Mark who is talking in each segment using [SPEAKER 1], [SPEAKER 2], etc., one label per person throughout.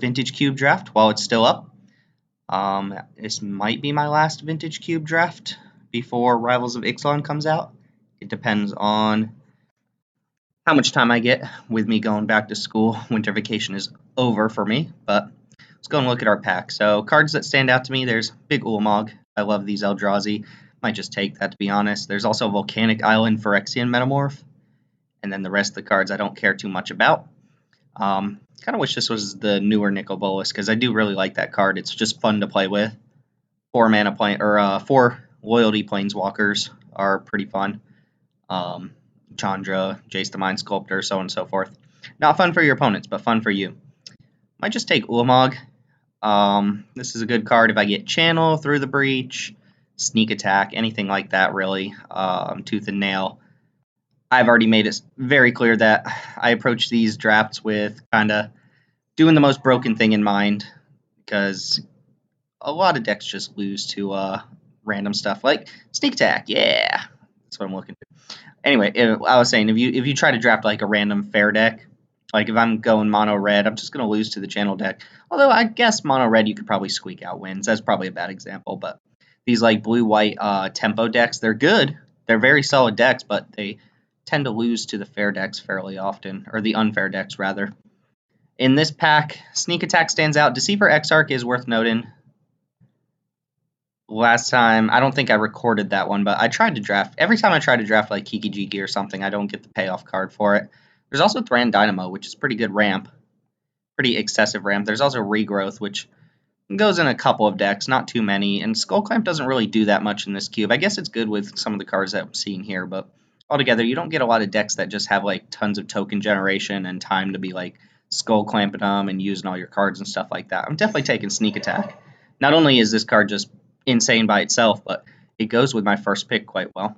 [SPEAKER 1] Vintage Cube draft while it's still up. This might be my last Vintage Cube draft before Rivals of Ixalan comes out. It depends on how much time I get with me going back to school. Winter vacation is over for me, but let's go and look at our pack. So cards that stand out to me, there's Big Ulamog. I love these Eldrazi. Might just take that, to be honest. There's also Volcanic Island Phyrexian Metamorph. And then the rest of the cards I don't care too much about. Kind of wish this was the newer Nicol Bolas, because I do really like that card. It's just fun to play with. 4 loyalty planeswalkers are pretty fun. Chandra, Jace the Mind Sculptor, so on and so forth. Not fun for your opponents, but fun for you. Might just take Ulamog. This is a good card if I get Channel, Through the Breach, Sneak Attack, anything like that, really. Tooth and Nail. I've already made it very clear that I approach these drafts with kind of doing the most broken thing in mind, because a lot of decks just lose to random stuff like Sneak Attack. Yeah, that's what I'm looking for. Anyway, I was saying, if you try to draft like a random fair deck, like if I'm going mono red, I'm just going to lose to the Channel deck. Although I guess mono red you could probably squeak out wins. That's probably a bad example, but these like blue-white tempo decks, they're good. They're very solid decks, but they tend to lose to the fair decks fairly often, or the unfair decks rather. In this pack, Sneak Attack stands out. Deceiver Exarch is worth noting. Last time, I don't think I recorded that one, but I tried to draft. Every time I try to draft like Kiki Jiki or something, I don't get the payoff card for it. There's also Thran Dynamo, which is pretty good ramp. Pretty excessive ramp. There's also Regrowth, which goes in a couple of decks, not too many. And Skull Clamp doesn't really do that much in this cube. I guess it's good with some of the cards that I'm seeing here, but altogether, you don't get a lot of decks that just have like tons of token generation and time to be like skull clamping them and using all your cards and stuff like that. I'm definitely taking Sneak Attack. Not only is this card just insane by itself, but it goes with my first pick quite well.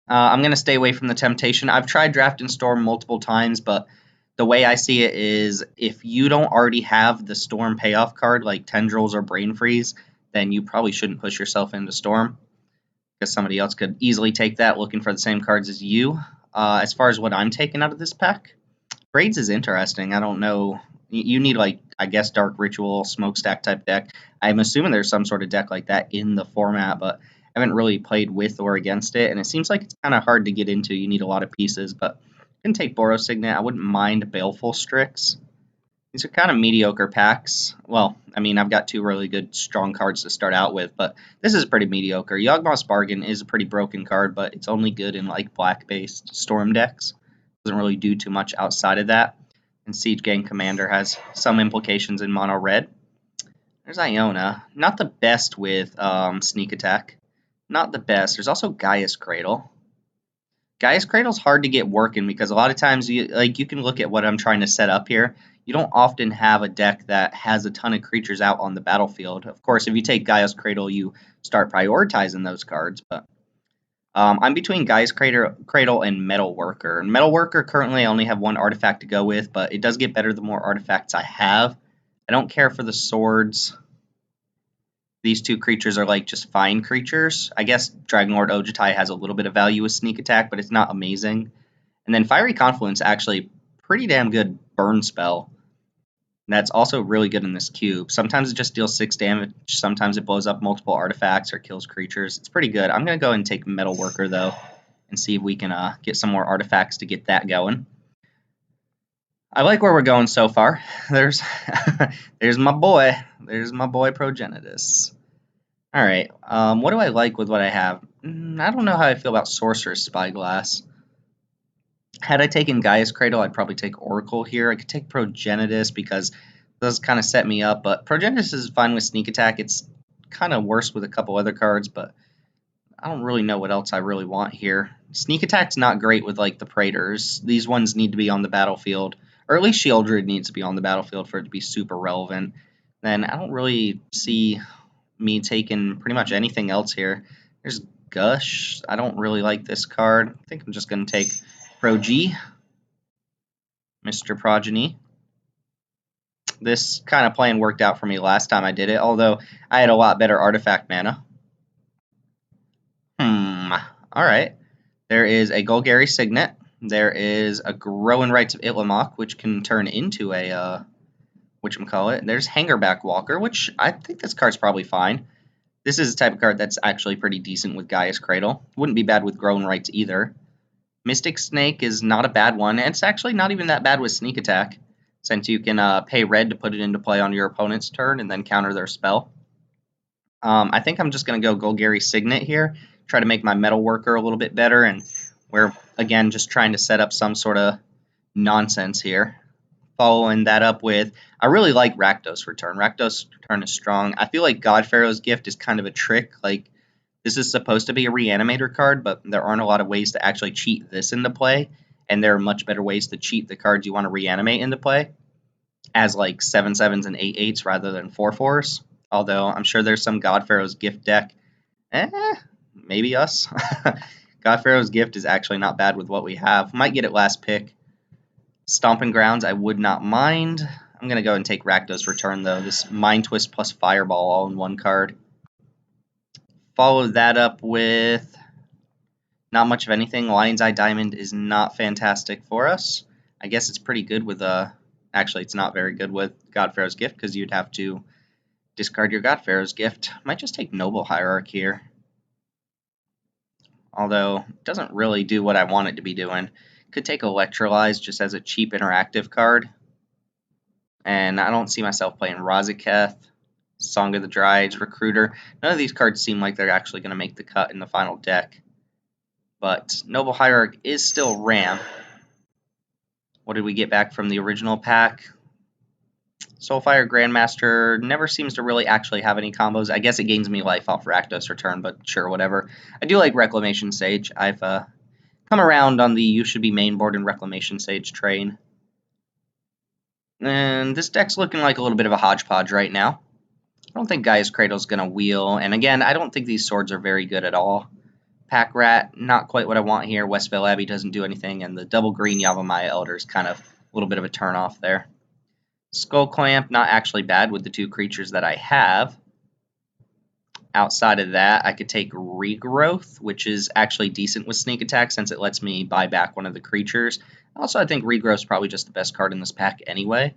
[SPEAKER 1] I'm going to stay away from the Temptation. I've tried Draft and Storm multiple times, but the way I see it is if you don't already have the Storm payoff card like Tendrils or Brain Freeze, then you probably shouldn't push yourself into Storm, because somebody else could easily take that looking for the same cards as you. As far as what I'm taking out of this pack, Braids is interesting. I don't know. You need, like, I guess, Dark Ritual, Smokestack type deck. I'm assuming there's some sort of deck like that in the format, but I haven't really played with or against it, and it seems like it's kind of hard to get into. You need a lot of pieces, but I can take Boros Signet. I wouldn't mind Baleful Strix. These are kind of mediocre packs. Well, I mean, I've got 2 really good, strong cards to start out with, but this is pretty mediocre. Yawgmoth's Bargain is a pretty broken card, but it's only good in, like, black-based Storm decks. Doesn't really do too much outside of that. And Siege Gang Commander has some implications in mono red. There's Iona. Not the best with Sneak Attack. Not the best. There's also Gaia's Cradle. Gaia's Cradle's hard to get working because a lot of times you can look at what I'm trying to set up here. You don't often have a deck that has a ton of creatures out on the battlefield. Of course, if you take Gaia's Cradle, you start prioritizing those cards, but I'm between Gaia's Cradle and Metal Worker. And Metal Worker currently I only have 1 artifact to go with, but it does get better the more artifacts I have. I don't care for the swords. These 2 creatures are like just fine creatures. I guess Dragonlord Ojutai has a little bit of value with Sneak Attack, but it's not amazing. And then Fiery Confluence, actually pretty damn good burn spell. And that's also really good in this cube. Sometimes it just deals 6 damage. Sometimes it blows up multiple artifacts or kills creatures. It's pretty good. I'm going to go and take Metal Worker, though, and see if we can get some more artifacts to get that going. I like where we're going so far. There's there's my boy. There's my boy Progenitus. All right. What do I like with what I have? I don't know how I feel about Sorcerer's Spyglass. Had I taken Gaia's Cradle, I'd probably take Oracle here. I could take Progenitus because it does kind of set me up, but Progenitus is fine with Sneak Attack. It's kind of worse with a couple other cards, but I don't really know what else I really want here. Sneak Attack's not great with, like, the Praetors. These ones need to be on the battlefield, or at least Sheoldred needs to be on the battlefield for it to be super relevant. Then I don't really see me taking pretty much anything else here. There's Gush. I don't really like this card. I think I'm just going to take Pro-G, Mr. Progeny. This kind of plan worked out for me last time I did it, although I had a lot better artifact mana. Alright. There is a Golgari Signet. There is a Growing Rites of Itlimoc, which can turn into a whatchamacallit. There's Hangerback Walker, which I think this card's probably fine. This is a type of card that's actually pretty decent with Gaia's Cradle. Wouldn't be bad with Grown Rights either. Mystic Snake is not a bad one, and it's actually not even that bad with Sneak Attack, since you can pay red to put it into play on your opponent's turn and then counter their spell. I think I'm just going to go Golgari Signet here, try to make my Metal Worker a little bit better, and we're, again, just trying to set up some sort of nonsense here. Following that up with, I really like Rakdos Return. Rakdos Return is strong. I feel like God Pharaoh's Gift is kind of a trick. Like, this is supposed to be a Reanimator card, but there aren't a lot of ways to actually cheat this into play, and there are much better ways to cheat the cards you want to reanimate into play as like 7/7s and 8/8s rather than 4/4s. Although I'm sure there's some God Pharaoh's Gift deck. Maybe us. God Pharaoh's Gift is actually not bad with what we have. Might get it last pick. Stomping Grounds, I would not mind. I'm going to go and take Rakdos Return, though. This Mind Twist plus Fireball all in one card. Follow that up with not much of anything. Lion's Eye Diamond is not fantastic for us. I guess it's pretty good with actually, it's not very good with God Pharaoh's Gift because you'd have to discard your God Pharaoh's Gift. Might just take Noble Hierarch here. Although, it doesn't really do what I want it to be doing. Could take Electrolyze just as a cheap interactive card. And I don't see myself playing Razaketh, Song of the Dryades, Recruiter. None of these cards seem like they're actually going to make the cut in the final deck. But Noble Hierarch is still RAM. What did we get back from the original pack? Soulfire Grandmaster never seems to really actually have any combos. I guess it gains me life off Rakdos Return, but sure, whatever. I do like Reclamation Sage. I've come around on the You Should Be main board and Reclamation Sage train. And this deck's looking like a little bit of a hodgepodge right now. I don't think Gaia's Cradle's going to wheel. And again, I don't think these swords are very good at all. Pack Rat, not quite what I want here. Westvale Abbey doesn't do anything. And the double green Yavimaya Elder is kind of a little bit of a turnoff there. Skull Clamp, not actually bad with the two creatures that I have. Outside of that, I could take Regrowth, which is actually decent with Sneak Attack since it lets me buy back one of the creatures. Also, I think Regrowth is probably just the best card in this pack anyway.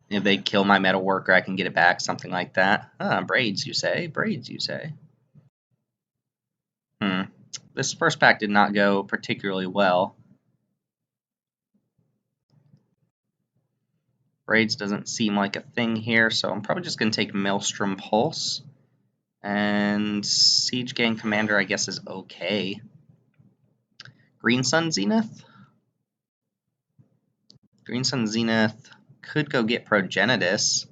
[SPEAKER 1] If they kill my Metal Worker, I can get it back, something like that. Braids, you say? Braids, you say? This first pack did not go particularly well. Braids doesn't seem like a thing here, so I'm probably just going to take Maelstrom Pulse. And Siege Gang Commander, I guess, is okay. Green Sun Zenith? Green Sun Zenith could go get Progenitus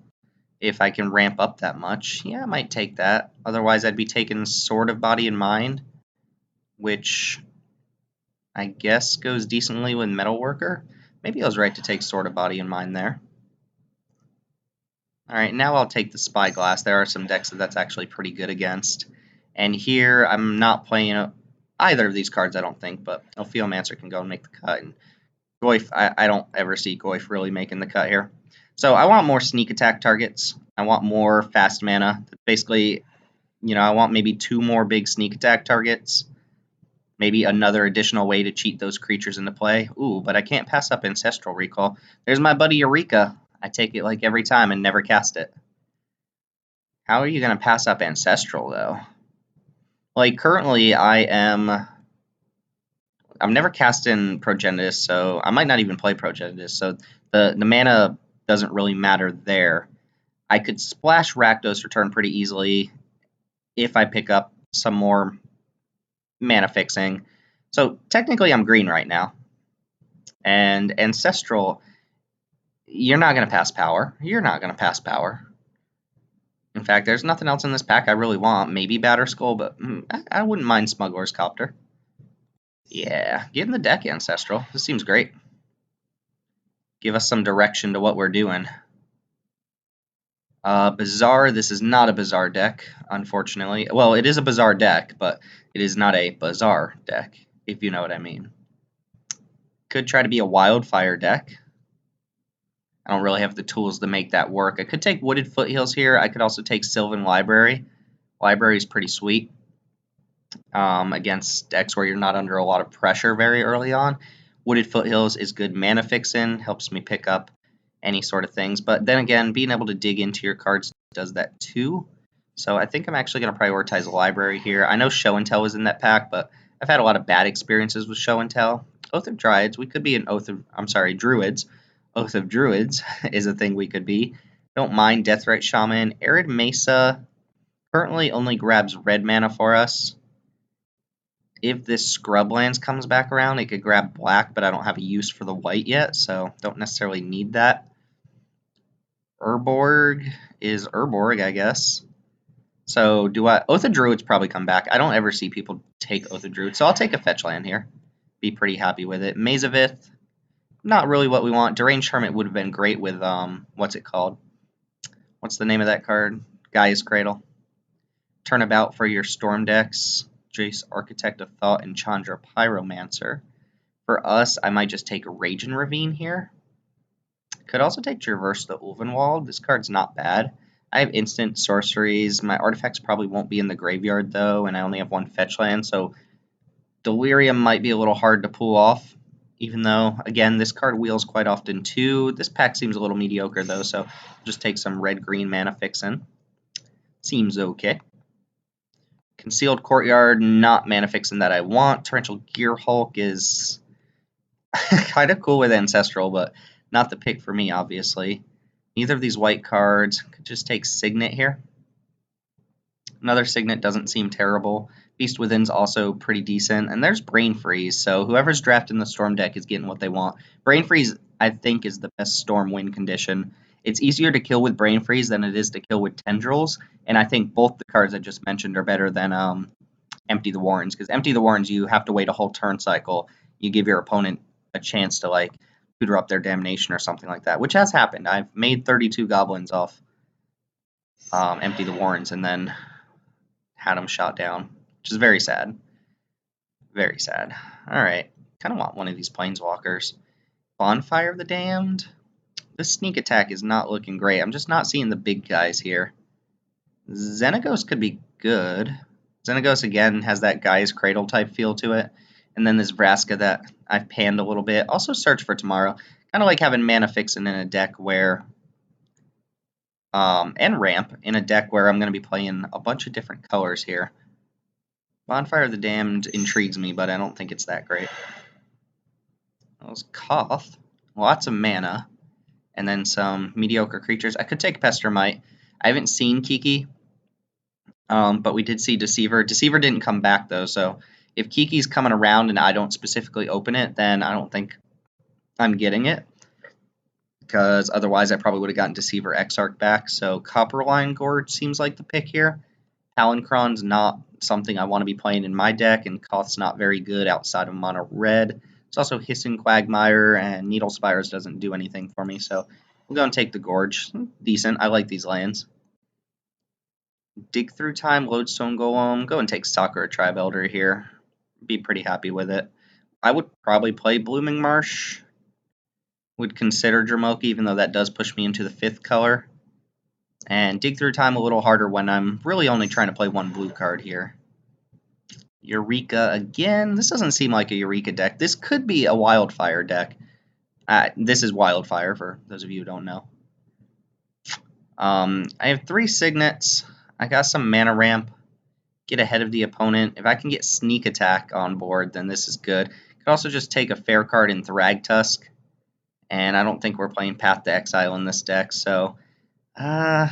[SPEAKER 1] if I can ramp up that much. Yeah, I might take that. Otherwise, I'd be taking Sword of Body and Mind, which I guess goes decently with Metal Worker. Maybe I was right to take Sword of Body and Mind there. Alright, now I'll take the Spyglass. There are some decks that's actually pretty good against. And here, I'm not playing either of these cards, I don't think, but Ophiomancer can go and make the cut. And Goyf, I don't ever see Goyf really making the cut here. So I want more sneak attack targets. I want more fast mana. Basically, I want maybe 2 more big sneak attack targets. Maybe another additional way to cheat those creatures into play. Ooh, but I can't pass up Ancestral Recall. There's my buddy Eureka. I take it like every time and never cast it. How are you going to pass up Ancestral, though? Like, currently, I'm never casting Progenitus, so I might not even play Progenitus, so the mana doesn't really matter there. I could splash Rakdos Return pretty easily if I pick up some more mana fixing. So, technically, I'm green right now. And Ancestral, you're not going to pass power. You're not going to pass power. In fact, there's nothing else in this pack I really want. Maybe Batterskull, but I wouldn't mind Smuggler's Copter. Yeah, get in the deck, Ancestral. This seems great. Give us some direction to what we're doing. Bazaar, this is not a Bazaar deck, unfortunately. Well, it is a Bazaar deck, but it is not a Bazaar deck, if you know what I mean. Could try to be a Wildfire deck. I don't really have the tools to make that work. I could take Wooded Foothills here. I could also take Sylvan Library. Library is pretty sweet against decks where you're not under a lot of pressure very early on. Wooded Foothills is good mana fixin', helps me pick up any sort of things. But then again, being able to dig into your cards does that too. So I think I'm actually going to prioritize library here. I know Show and Tell was in that pack, but I've had a lot of bad experiences with Show and Tell. Oath of Dryads, we could be an Druids. Oath of Druids is a thing we could be. Don't mind Deathrite Shaman. Arid Mesa currently only grabs red mana for us. If this Scrublands comes back around, it could grab black, but I don't have a use for the white yet, so don't necessarily need that. Urborg is Urborg, I guess. So do I? Oath of Druids probably come back. I don't ever see people take Oath of Druids, so I'll take a fetch land here. Be pretty happy with it. Maze of Ith, not really what we want. Deranged Hermit would have been great with, what's it called? What's the name of that card? Gaia's Cradle. Turnabout for your Storm decks. Jace, Architect of Thought, and Chandra, Pyromancer. For us, I might just take Raging Ravine here. Could also take Traverse the Ulvenwald. This card's not bad. I have instant sorceries. My artifacts probably won't be in the graveyard, though, and I only have one fetch land, so Delirium might be a little hard to pull off, even though, again, this card wheels quite often, too. This pack seems a little mediocre, though, so I'll just take some red-green mana fixin'. Seems okay. Concealed Courtyard, not mana fixin' that I want. Torrential Gearhulk is kind of cool with Ancestral, but not the pick for me, obviously. Neither of these white cards. Could just take Signet here. Another Signet doesn't seem terrible. Beast Within's also pretty decent. And there's Brain Freeze, so whoever's drafting the Storm deck is getting what they want. Brain Freeze, I think, is the best Storm win condition. It's easier to kill with Brain Freeze than it is to kill with Tendrils, and I think both the cards I just mentioned are better than Empty the Warrens, because Empty the Warrens, you have to wait a whole turn cycle. You give your opponent a chance to, like, tutor up their Damnation or something like that, which has happened. I've made 32 goblins off Empty the Warrens and then had them shot down, which is very sad. Very sad. Alright, kind of want one of these Planeswalkers. Bonfire of the Damned? This sneak attack is not looking great. I'm just not seeing the big guys here. Xenagos could be good. Xenagos, again, has that Gaia's Cradle type feel to it. And then this Vraska that I've panned a little bit. Also Search for Tomorrow. Kind of like having mana fixin' in a deck where... and Ramp in a deck where I'm going to be playing a bunch of different colors here. Bonfire of the Damned intrigues me, but I don't think it's that great. That was Koth. Lots of mana. And then some mediocre creatures. I could take Pestermite. I haven't seen Kiki, but we did see Deceiver. Deceiver didn't come back, though, so if Kiki's coming around and I don't specifically open it, then I don't think I'm getting it, because otherwise I probably would have gotten Deceiver Exarch back. So Copperline Gorge seems like the pick here. Palancron's not something I want to be playing in my deck, and Koth's not very good outside of mono red. It's also Hissing Quagmire, and Needle Spires doesn't do anything for me, so we'll go and take the Gorge. Decent. I like these lands. Dig Through Time, Lodestone Golem. Go and take Sakura Tribe Elder here. Be pretty happy with it. I would probably play Blooming Marsh. Would consider Dramoki, even though that does push me into the 5th color. And Dig Through Time a little harder when I'm really only trying to play one blue card here. Eureka again. This doesn't seem like a Eureka deck. This could be a Wildfire deck. This is Wildfire, for those of you who don't know. I have 3 Signets. I got some Mana Ramp. Get ahead of the opponent. If I can get Sneak Attack on board, then this is good. Could also just take a fair card in Thragtusk. And I don't think we're playing Path to Exile in this deck, so... I'll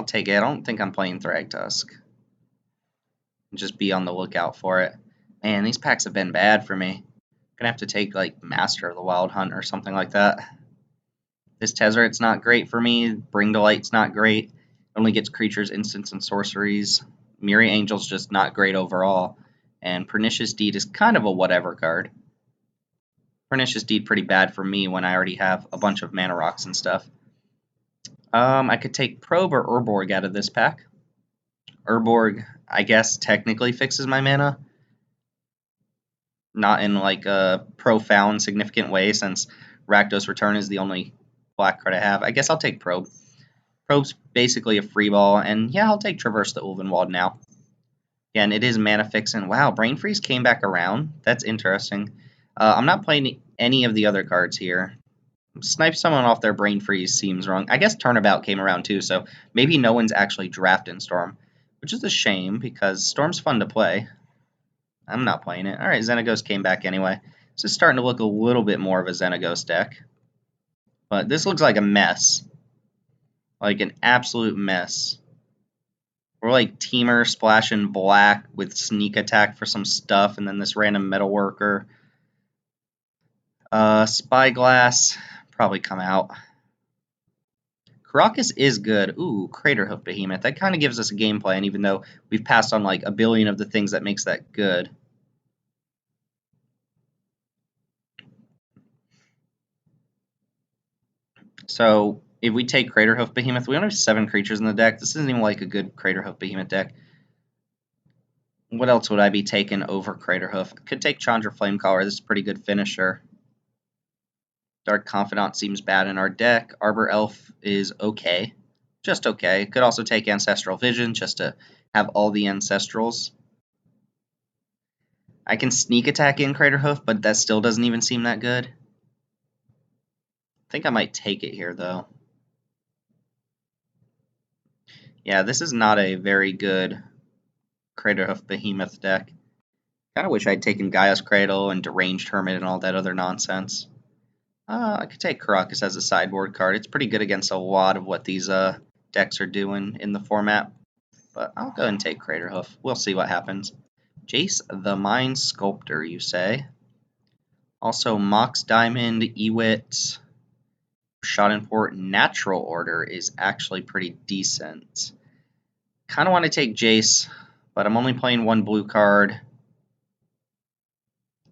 [SPEAKER 1] take it. I don't think I'm playing Thragtusk. Just be on the lookout for it. Man, these packs have been bad for me. Gonna have to take, like, Master of the Wild Hunt or something like that. This Tezzeret's not great for me. Bring to Light's not great. It only gets creatures, instants, and sorceries. Mirror Angel's just not great overall. And Pernicious Deed is kind of a whatever card. Pernicious Deed pretty bad for me when I already have a bunch of mana rocks and stuff. I could take Probe or Urborg out of this pack. Urborg, I guess, technically fixes my mana. Not in, like, a profound, significant way, since Rakdos Return is the only black card I have. I guess I'll take Probe. Probe's basically a free ball, and yeah, I'll take Traverse the Ulvenwald now. Again, it is Mana Fixin'. Wow, Brain Freeze came back around. That's interesting. I'm not playing any of the other cards here. Snipe someone off their Brain Freeze seems wrong. I guess Turnabout came around too, so maybe no one's actually drafting Storm, which is a shame because Storm's fun to play. I'm not playing it. All right, Xenagos came back anyway. This is starting to look a little bit more of a Xenagos deck. But this looks like a mess. Like an absolute mess. We're like Teamer splashing black with Sneak Attack for some stuff, and then this random Metalworker. Spyglass, probably come out. Caracas is good. Ooh, Craterhoof Behemoth. That kind of gives us a game plan, even though we've passed on like a billion of the things that makes that good. So if we take Craterhoof Behemoth, we only have 7 creatures in the deck. This isn't even like a good Craterhoof Behemoth deck. What else would I be taking over Craterhoof? I could take Chandra Flamecaller. This is a pretty good finisher. Dark Confidant seems bad in our deck. Arbor Elf is okay. Just okay. Could also take Ancestral Vision just to have all the Ancestrals. I can Sneak Attack in Craterhoof, but that still doesn't even seem that good. I think I might take it here, though. Yeah, this is not a very good Craterhoof Behemoth deck. Kind of wish I'd taken Gaia's Cradle and Deranged Hermit and all that other nonsense. I could take Caracas as a sideboard card. It's pretty good against a lot of what these decks are doing in the format. But I'll go and take Craterhoof. We'll see what happens. Jace the Mind Sculptor, you say? Also, Mox Diamond, Ewit, Schadenport, Natural Order is actually pretty decent. Kind of want to take Jace, but I'm only playing 1 blue card.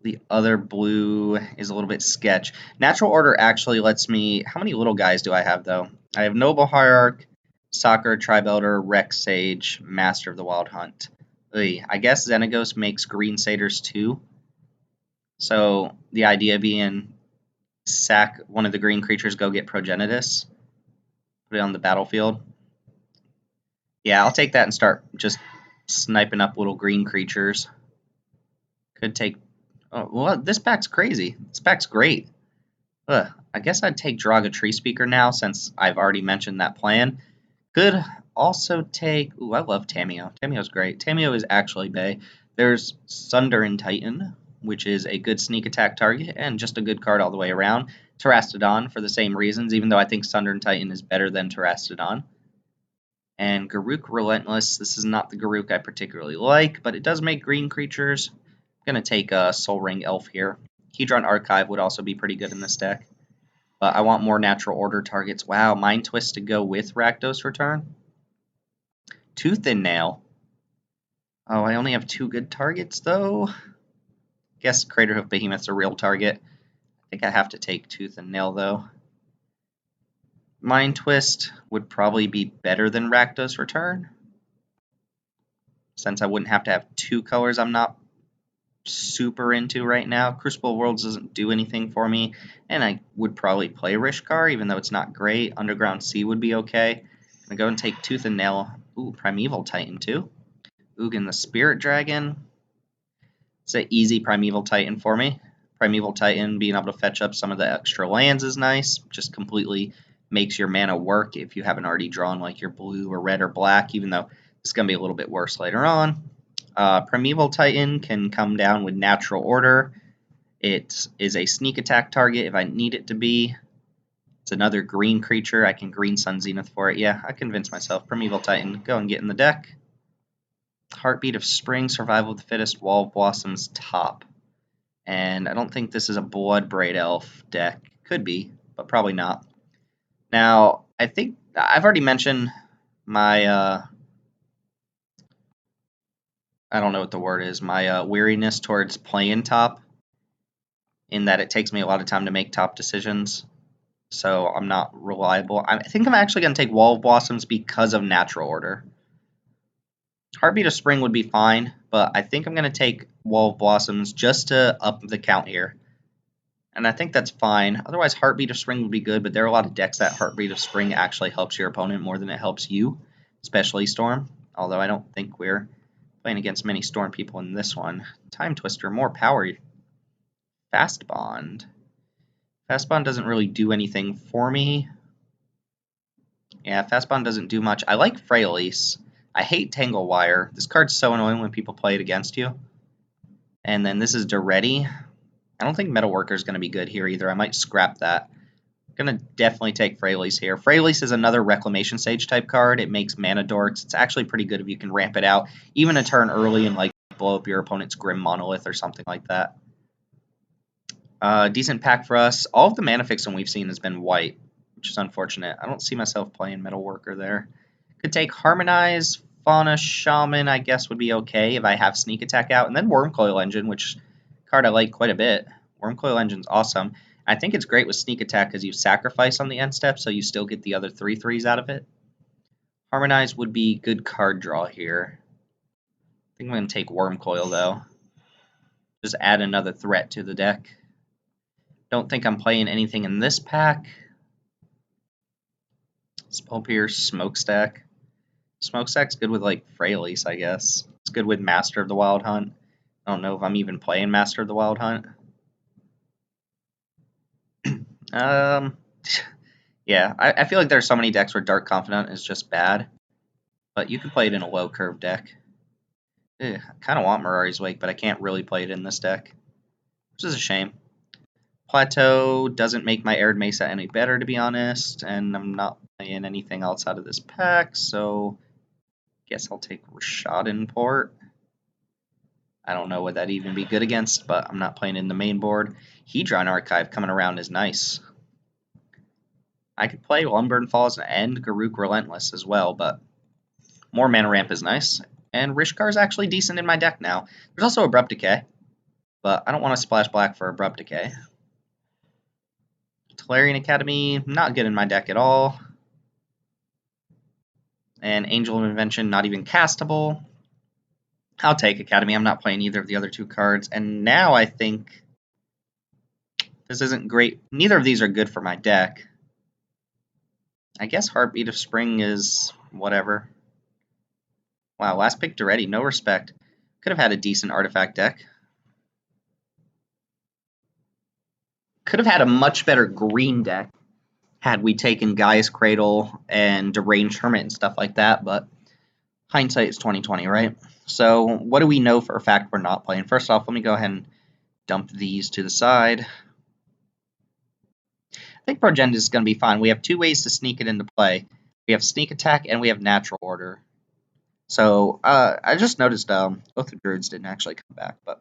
[SPEAKER 1] The other blue is a little bit sketch. Natural Order actually lets me... How many little guys do I have, though? I have Noble Hierarch, Soccer, Tribe Elder, Rex Sage, Master of the Wild Hunt. I guess Xenagos makes green satyrs too. So the idea being sack one of the green creatures, go get Progenitus, put it on the battlefield. Yeah, I'll take that and start just sniping up little green creatures. Could take... Oh, well, this pack's crazy. This pack's great. I guess I'd take Draga Tree Speaker now since I've already mentioned that plan. Could also take... Ooh, I love Tameo. Tameo's great. Tameo is actually bae. There's Sunderin Titan, which is a good sneak attack target and just a good card all the way around. Terastodon for the same reasons, even though I think Sunderin Titan is better than Terastodon. And Garruk Relentless. This is not the Garruk I particularly like, but it does make green creatures. I'm going to take a Soul Ring Elf here. Hedron Archive would also be pretty good in this deck. But I want more Natural Order targets. Wow, Mind Twist to go with Rakdos Return. Tooth and Nail. Oh, I only have 2 good targets, though. Guess Craterhoof Behemoth's a real target. I think I have to take Tooth and Nail, though. Mind Twist would probably be better than Rakdos Return, since I wouldn't have to have 2 colors I'm not super into right now. Crucible Worlds doesn't do anything for me, and I would probably play Rishkar, even though it's not great. Underground Sea would be okay. I'm going to go and take Tooth and Nail. Ooh, Primeval Titan, too. Ugin the Spirit Dragon. It's an easy Primeval Titan for me. Primeval Titan, being able to fetch up some of the extra lands is nice. Just completely makes your mana work if you haven't already drawn like your blue or red or black, even though it's going to be a little bit worse later on. Primeval Titan can come down with Natural Order. It is a sneak attack target if I need it to be. It's another green creature. I can green Sun Zenith for it. Yeah, I convinced myself. Primeval Titan, go and get in the deck. Heartbeat of Spring, Survival of the Fittest, Wall of Blossoms, top. And I don't think this is a Bloodbraid Elf deck. Could be, but probably not. Now, I think I've already mentioned my... I don't know what the word is, my weariness towards playing top, in that it takes me a lot of time to make top decisions, so I'm not reliable. I think I'm actually going to take Wall of Blossoms because of Natural Order. Heartbeat of Spring would be fine, but I think I'm going to take Wall of Blossoms just to up the count here. And I think that's fine. Otherwise, Heartbeat of Spring would be good, but there are a lot of decks that Heartbeat of Spring actually helps your opponent more than it helps you, especially Storm, although I don't think we're Playing against many Storm people in this one. Time Twister, more power. Fast Bond. Fast Bond doesn't really do anything for me. Yeah, Fast Bond doesn't do much. I like Frailise. I hate Tangle Wire. This card's so annoying when people play it against you. And then this is Duretti. I don't think Metalworker is going to be good here either. I might scrap that. I'm going to definitely take Frailise here. Frailise is another Reclamation Sage type card. It makes mana dorks. It's actually pretty good if you can ramp it out, even a turn early and like blow up your opponent's Grim Monolith or something like that. Decent pack for us. All of the mana fixing we've seen has been white, which is unfortunate. I don't see myself playing Metalworker there. Could take Harmonize, Fauna Shaman, I guess would be okay if I have Sneak Attack out, and then Wormcoil Engine, which card I like quite a bit. Wormcoil Engine's awesome. I think it's great with Sneak Attack because you sacrifice on the end step, so you still get the other 3/3s out of it. Harmonize would be good card draw here. I think I'm going to take Wormcoil, though. Just add another threat to the deck. Don't think I'm playing anything in this pack. Spellpierce, Smokestack. Smokestack's good with, like, Frailise, I guess. It's good with Master of the Wild Hunt. I don't know if I'm even playing Master of the Wild Hunt. Yeah, I feel like there's so many decks where Dark Confidant is just bad. But you can play it in a low curve deck. I kind of want Mirari's Wake, but I can't really play it in this deck, which is a shame. Plateau doesn't make my Arid Mesa any better, to be honest, and I'm not playing anything else out of this pack, so I guess I'll take Rishadan Port. I don't know what that'd even be good against, but I'm not playing in the main board. Hedron Archive coming around is nice. I could play Lumburn Falls and Garruk Relentless as well, but more mana ramp is nice. And Rishkar is actually decent in my deck now. There's also Abrupt Decay, but I don't want to splash black for Abrupt Decay. Tolarian Academy, not good in my deck at all. And Angel of Invention, not even castable. I'll take Academy. I'm not playing either of the other two cards. And now I think this isn't great. Neither of these are good for my deck. I guess Heartbeat of Spring is whatever. Wow, last pick Duretti, no respect. Could have had a decent artifact deck. Could have had a much better green deck had we taken Gaia's Cradle and Deranged Hermit and stuff like that, but hindsight is 2020, right? So what do we know for a fact we're not playing? First off, let me go ahead and dump these to the side. I think Progenitus is going to be fine. We have two ways to sneak it into play. We have Sneak Attack and we have Natural Order. So I just noticed both the Druids didn't actually come back, but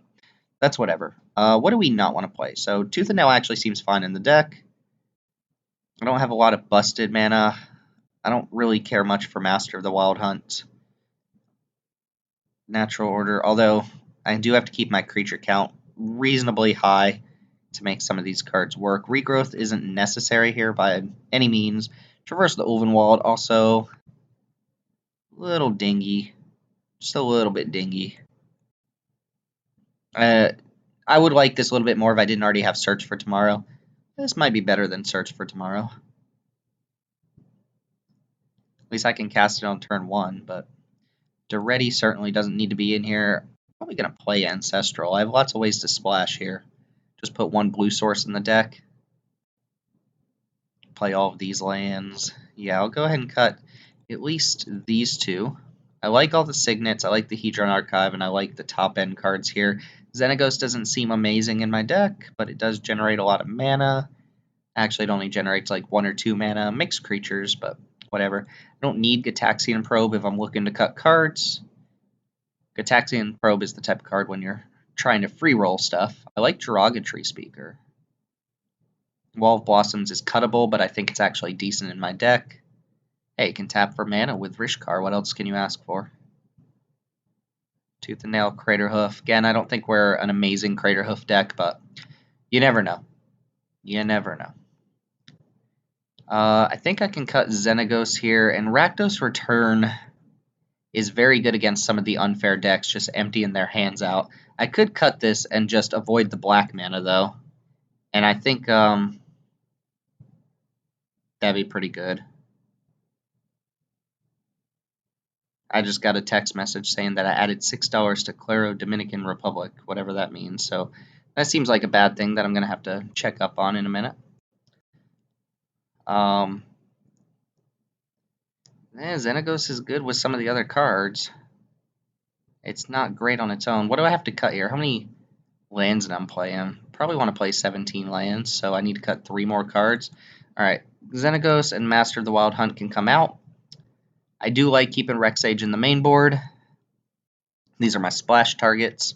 [SPEAKER 1] that's whatever. What do we not want to play? So Tooth and Nail actually seems fine in the deck. I don't have a lot of busted mana. I don't really care much for Master of the Wild Hunt. Natural Order, although I do have to keep my creature count reasonably high to make some of these cards work. Regrowth isn't necessary here by any means. Traverse the Ulvenwald, also a little dingy. Just a little bit dingy. I would like this a little bit more if I didn't already have Search for Tomorrow. This might be better than Search for Tomorrow. At least I can cast it on turn 1, but Duretti certainly doesn't need to be in here. I'm probably going to play Ancestral. I have lots of ways to splash here. Just put one blue source in the deck. Play all of these lands. Yeah, I'll go ahead and cut at least these two. I like all the Signets, I like the Hedron Archive, and I like the top end cards here. Xenagos doesn't seem amazing in my deck, but it does generate a lot of mana. Actually, it only generates like 1 or 2 mana. Mixed creatures, but whatever. I don't need Gataxian Probe if I'm looking to cut cards. Gataxian Probe is the type of card when you're trying to free roll stuff. I like Derogatory Speaker. Wall of Blossoms is cuttable, but I think it's actually decent in my deck. Hey, you can tap for mana with Rishkar. What else can you ask for? Tooth and Nail, Craterhoof. Again, I don't think we're an amazing Craterhoof deck, but you never know. You never know. I think I can cut Xenagos here, and Rakdos Return is very good against some of the unfair decks, just emptying their hands out. I could cut this and just avoid the black mana, though, and I think that'd be pretty good. I just got a text message saying that I added $6 to Claro Dominican Republic, whatever that means. So that seems like a bad thing that I'm going to have to check up on in a minute. Xenagos is good with some of the other cards. It's not great on its own. What do I have to cut here? How many lands did I play? Probably want to play 17 lands, so I need to cut 3 more cards. Alright, Xenagos and Master of the Wild Hunt can come out. I do like keeping Rexage in the main board. These are my splash targets.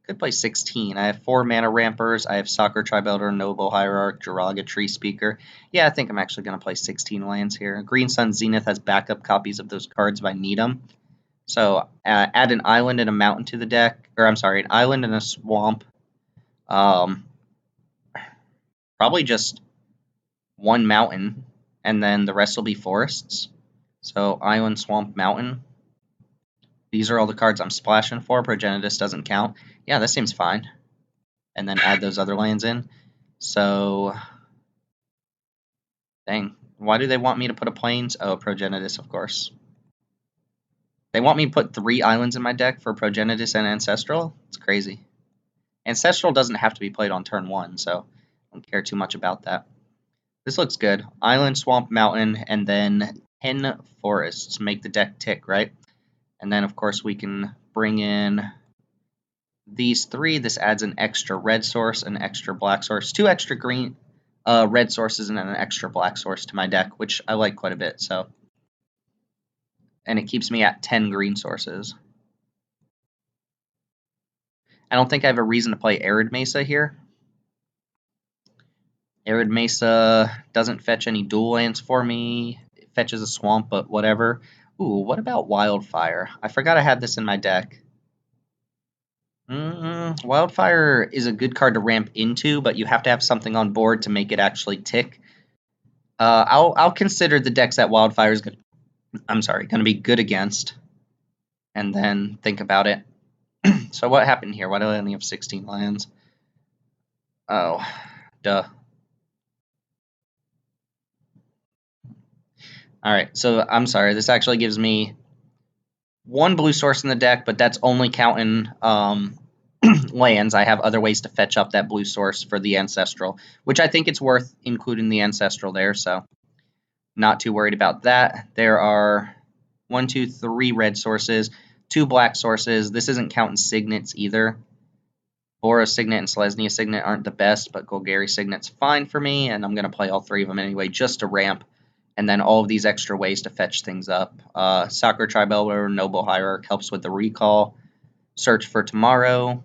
[SPEAKER 1] Could play 16. I have 4 Mana Rampers. I have Soccer Tribuilder, Noble Hierarch, Jiraga Tree Speaker. Yeah, I think I'm actually going to play 16 lands here. Green Sun Zenith has backup copies of those cards if I need them. So add an island and a mountain to the deck. Or I'm sorry, an island and a swamp. Probably just 1 mountain, and then the rest will be forests. So island, swamp, mountain. These are all the cards I'm splashing for. Progenitus doesn't count. Yeah, that seems fine. And then add those other lands in. So, dang. Why do they want me to put a plains? Oh, Progenitus, of course. They want me to put 3 islands in my deck for Progenitus and Ancestral? It's crazy. Ancestral doesn't have to be played on turn 1, so I don't care too much about that. This looks good. Island, swamp, mountain, and then 10 forests make the deck tick, right? And then, of course, we can bring in these 3. This adds an extra red source, an extra black source, 2 extra green red sources, and then an extra black source to my deck, which I like quite a bit. So, and it keeps me at 10 green sources. I don't think I have a reason to play Arid Mesa here. Arid Mesa doesn't fetch any dual lands for me. It fetches a swamp, but whatever. Ooh, what about Wildfire? I forgot I had this in my deck. Wildfire is a good card to ramp into, but you have to have something on board to make it actually tick. I'll consider the decks that Wildfire is going to be good against, and then think about it. So what happened here? Why do I only have 16 lands? Oh, duh. Alright, so I'm sorry. This actually gives me 1 blue source in the deck, but that's only counting lands. I have other ways to fetch up that blue source for the Ancestral, which I think it's worth including the Ancestral there, so not too worried about that. There are 1, 2, 3 red sources, 2 black sources. This isn't counting signets either. Bora Signet and Selesnya Signet aren't the best, but Golgari Signet's fine for me, and I'm going to play all 3 of them anyway just to ramp, and then all of these extra ways to fetch things up. Soccer Tribuilder, Noble Hierarch helps with the recall. Search for Tomorrow.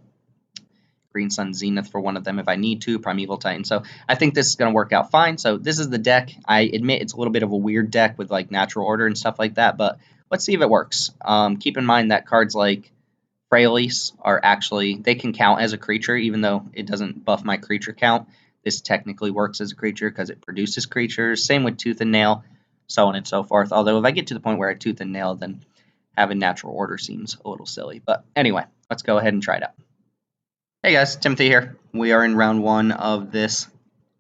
[SPEAKER 1] Green Sun Zenith for one of them if I need to. Primeval Titan. So I think this is going to work out fine. So this is the deck. I admit it's a little bit of a weird deck with like natural order and stuff like that, but let's see if it works. Keep in mind that cards like Freyalise are actually, they can count as a creature, even though it doesn't buff my creature count. This technically works as a creature because it produces creatures. Same with Tooth and Nail, so on and so forth. Although if I get to the point where I Tooth and Nail, then having natural order seems a little silly. But anyway, let's go ahead and try it out. Hey guys, Timothy here. We are in round 1 of this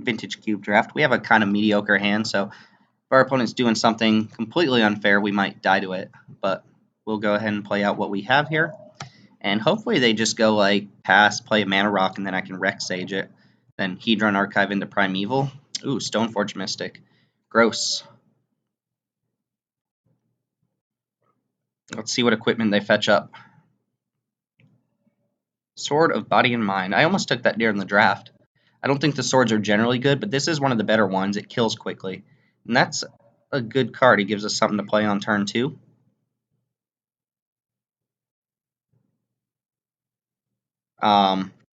[SPEAKER 1] Vintage Cube draft. We have a kind of mediocre hand, so if our opponent's doing something completely unfair, we might die to it. But we'll go ahead and play out what we have here. And hopefully they just go like pass, play a Mana Rock, and then I can Rexage it. Then Hedron Archive into Primeval. Ooh, Stoneforge Mystic. Gross. Let's see what equipment they fetch up. Sword of Body and Mind. I almost took that during the draft. I don't think the swords are generally good, but this is one of the better ones. It kills quickly. And that's a good card. It gives us something to play on turn 2.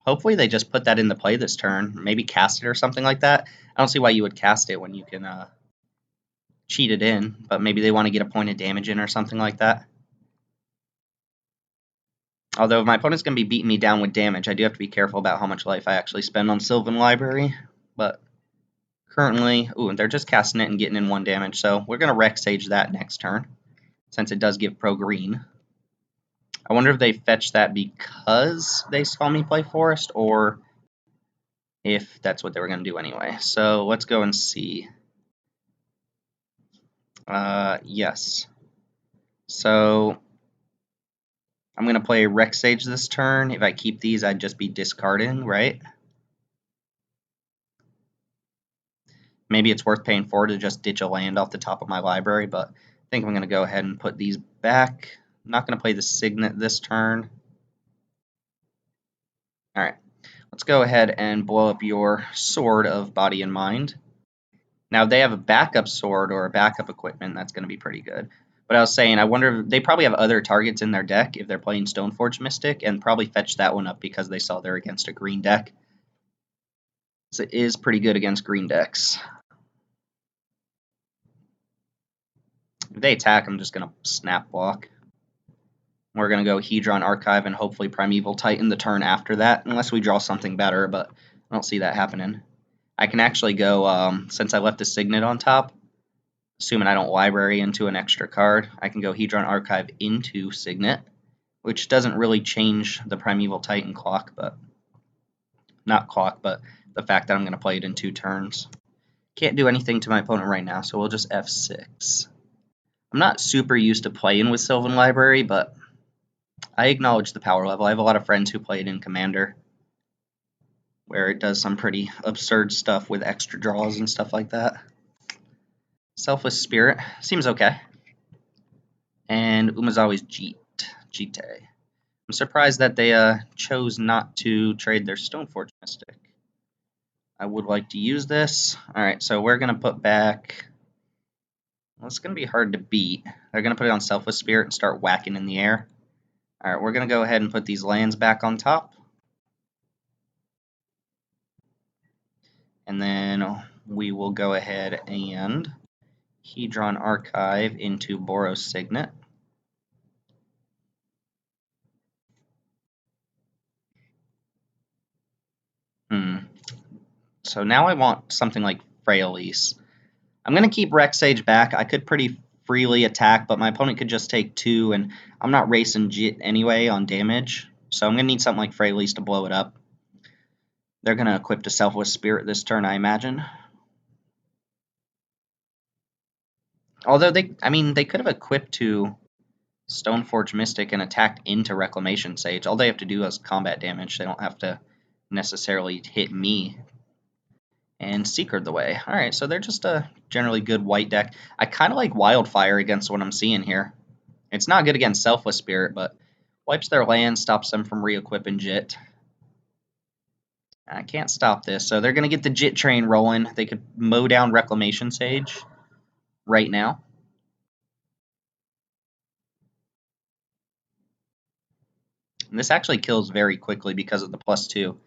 [SPEAKER 1] Hopefully they just put that into play this turn. Maybe cast it or something like that. I don't see why you would cast it when you can cheat it in, but maybe they want to get a point of damage in or something like that. Although if my opponent's going to be beating me down with damage, I do have to be careful about how much life I actually spend on Sylvan Library. But currently, ooh, they're just casting it and getting in 1 damage, so we're going to Rexage that next turn, since it does give pro green. I wonder if they fetch that because they saw me play Forest, or if that's what they were going to do anyway. So let's go and see. Yes. So I'm going to play Rex Sage this turn. If I keep these, I'd just be discarding, right? Maybe it's worth paying 4 to just ditch a land off the top of my library, but I think I'm going to go ahead and put these back. I'm not going to play the Signet this turn. Alright, let's go ahead and blow up your Sword of Body and Mind. Now, if they have a backup sword or a backup equipment, that's going to be pretty good. But I was saying, I wonder if they probably have other targets in their deck if they're playing Stoneforge Mystic, and probably fetch that one up because they saw they're against a green deck. So it is pretty good against green decks. If they attack, I'm just going to snap block. We're going to go Hedron Archive and hopefully Primeval Titan the turn after that, unless we draw something better, but I don't see that happening. I can actually go, since I left a Signet on top, assuming I don't library into an extra card, I can go Hedron Archive into Signet, which doesn't really change the Primeval Titan clock, but not clock, but the fact that I'm going to play it in 2 turns. Can't do anything to my opponent right now, so we'll just F6. I'm not super used to playing with Sylvan Library, but I acknowledge the power level. I have a lot of friends who played in Commander, where it does some pretty absurd stuff with extra draws and stuff like that. Selfless Spirit seems okay. And Umezawa's Jite. I'm surprised that they chose not to trade their Stoneforge Mystic. I would like to use this. Alright, so we're going to put back... Well, it's going to be hard to beat. They're going to put it on Selfless Spirit and start whacking in the air. Alright, we're going to go ahead and put these lands back on top. And then we will go ahead and Hedron Archive into Boros Signet. So now I want something like Frailise. I'm going to keep Rex Sage back. I could pretty freely attack, but my opponent could just take 2, and I'm not racing Jit anyway on damage. So I'm going to need something like Frailise to blow it up. They're going to equip to Selfless Spirit this turn, I imagine. Although they could have equipped to Stoneforge Mystic and attacked into Reclamation Sage. All they have to do is combat damage. They don't have to necessarily hit me. And Secret the way. Alright, so they're just a generally good white deck. I kind of like Wildfire against what I'm seeing here. It's not good against Selfless Spirit, but wipes their land, stops them from re-equipping Jit. I can't stop this, so they're going to get the Jit train rolling. They could mow down Reclamation Sage right now. And this actually kills very quickly because of the +2.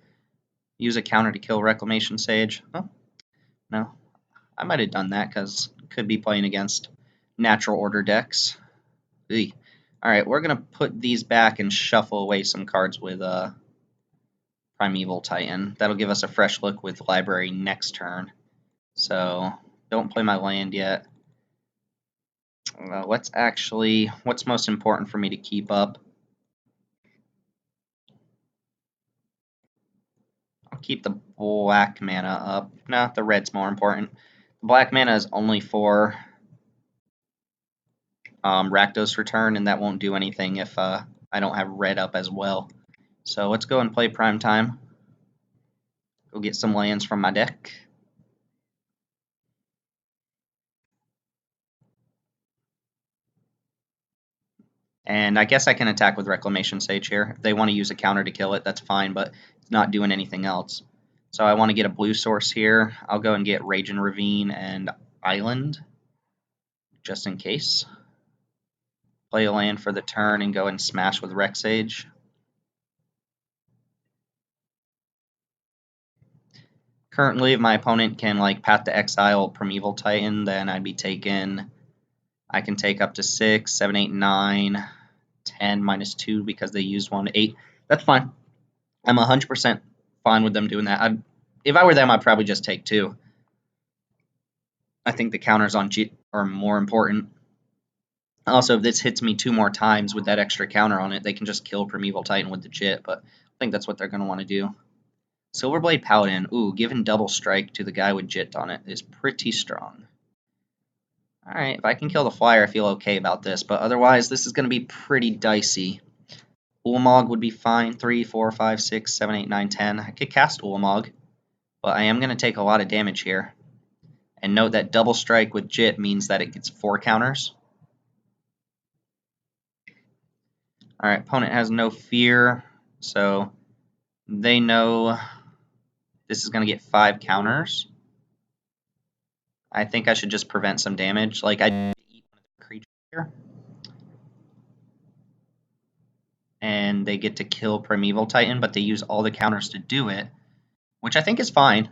[SPEAKER 1] Use a counter to kill Reclamation Sage. Oh, no. I might have done that because could be playing against natural order decks. Eey. Alright, we're going to put these back and shuffle away some cards with Primeval Titan. That'll give us a fresh look with Library next turn. So, don't play my land yet. What's most important for me to keep up? I'll keep the black mana up. No, the red's more important. The black mana is only for Rakdos Return, and that won't do anything if I don't have red up as well. So let's go and play Prime Time. Go get some lands from my deck. And I guess I can attack with Reclamation Sage here. If they want to use a counter to kill it, that's fine, but it's not doing anything else. So I want to get a blue source here. I'll go and get Raging Ravine and Island, just in case. Play a land for the turn and go and smash with Rex Sage. Currently, if my opponent can like Path to Exile Primeval Titan, then I'd be taking... I can take up to 6, 7, 8, 9, 10, -2 because they used 1, 8. That's fine. I'm 100% fine with them doing that. If I were them, I'd probably just take 2. I think the counters on Jit are more important. Also, if this hits me 2 more times with that extra counter on it, they can just kill Primeval Titan with the Jit, but I think that's what they're going to want to do. Silverblade Paladin. Ooh, giving double strike to the guy with Jit on it is pretty strong. Alright, if I can kill the flyer, I feel okay about this, but otherwise, this is going to be pretty dicey. Ulamog would be fine. 3, 4, 5, 6, 7, 8, 9, 10. I could cast Ulamog, but I am going to take a lot of damage here. And note that double strike with Jit means that it gets 4 counters. Alright, opponent has no fear, so they know this is going to get 5 counters. I think I should just prevent some damage. Like, I eat one of the creatures here. And they get to kill Primeval Titan, but they use all the counters to do it, which I think is fine.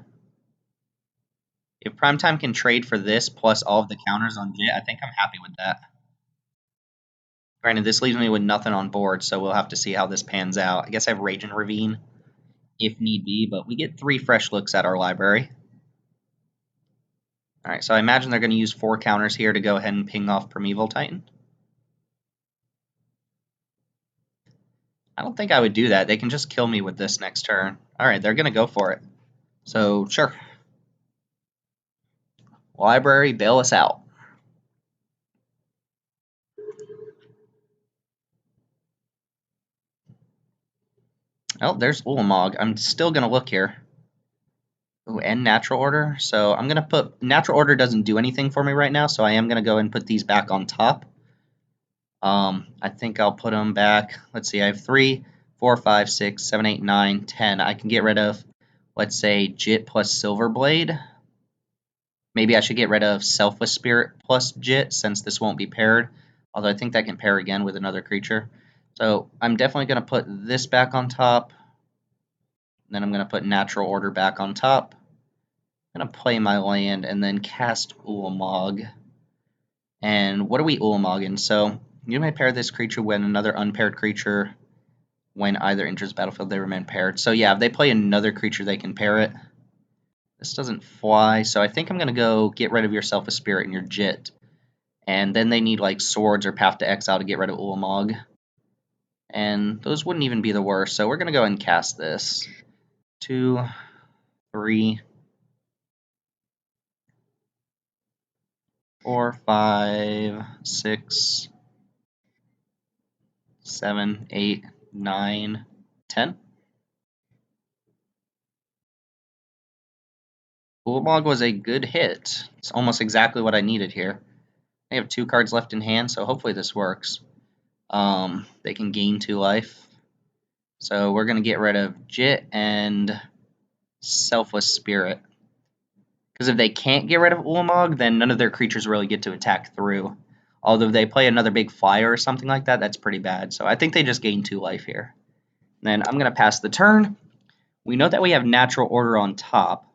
[SPEAKER 1] If Primetime can trade for this plus all of the counters on Jit, I think I'm happy with that. Granted, this leaves me with nothing on board, so we'll have to see how this pans out. I guess I have Rage and Ravine if need be, but we get 3 fresh looks at our library. Alright, so I imagine they're going to use 4 counters here to go ahead and ping off Primeval Titan. I don't think I would do that. They can just kill me with this next turn. Alright, they're going to go for it. So, sure. Library, bail us out. Oh, there's Ulamog. I'm still going to look here. Ooh, and Natural Order. So I'm going to put... Natural Order doesn't do anything for me right now, so I am going to go and put these back on top. I think I'll put them back. Let's see, I have 3, 4, 5, 6, 7, 8, 9, 10. I can get rid of, let's say, Jit plus Silverblade. Maybe I should get rid of Selfless Spirit plus Jit, since this won't be paired. Although I think that can pair again with another creature. So I'm definitely going to put this back on top. Then I'm going to put Natural Order back on top. I'm going to play my land and then cast Ulamog. And what are we Ulamogging? So you may pair this creature when another unpaired creature, when either enters the battlefield, they remain paired. So yeah, if they play another creature, they can pair it. This doesn't fly, so I think I'm going to go get rid of your Selfless Spirit and your Jit. And then they need like Swords or Path to Exile to get rid of Ulamog. And those wouldn't even be the worst, so we're going to go ahead and cast this. 2, 3, 4, 5, 6, 7, 8, 9, 10. Ulamog was a good hit. It's almost exactly what I needed here. They have 2 cards left in hand, so hopefully this works. They can gain 2 life. So we're going to get rid of Jit and Selfless Spirit. Because if they can't get rid of Ulamog, then none of their creatures really get to attack through. Although if they play another big flyer or something like that, that's pretty bad. So I think they just gain 2 life here. Then I'm going to pass the turn. We know that we have Natural Order on top.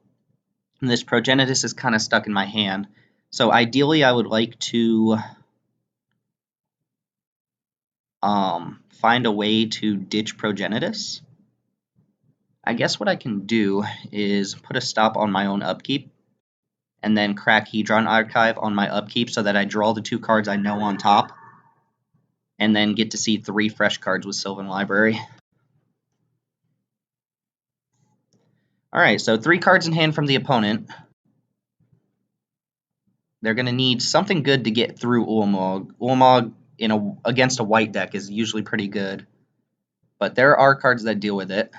[SPEAKER 1] And this Progenitus is kind of stuck in my hand. So ideally I would like to find a way to ditch Progenitus. I guess what I can do is put a stop on my own upkeep and then crack Hedron Archive on my upkeep so that I draw the 2 cards I know on top and then get to see 3 fresh cards with Sylvan Library. Alright, so 3 cards in hand from the opponent. They're going to need something good to get through Ulamog. Ulamog against a white deck is usually pretty good, but there are cards that deal with it.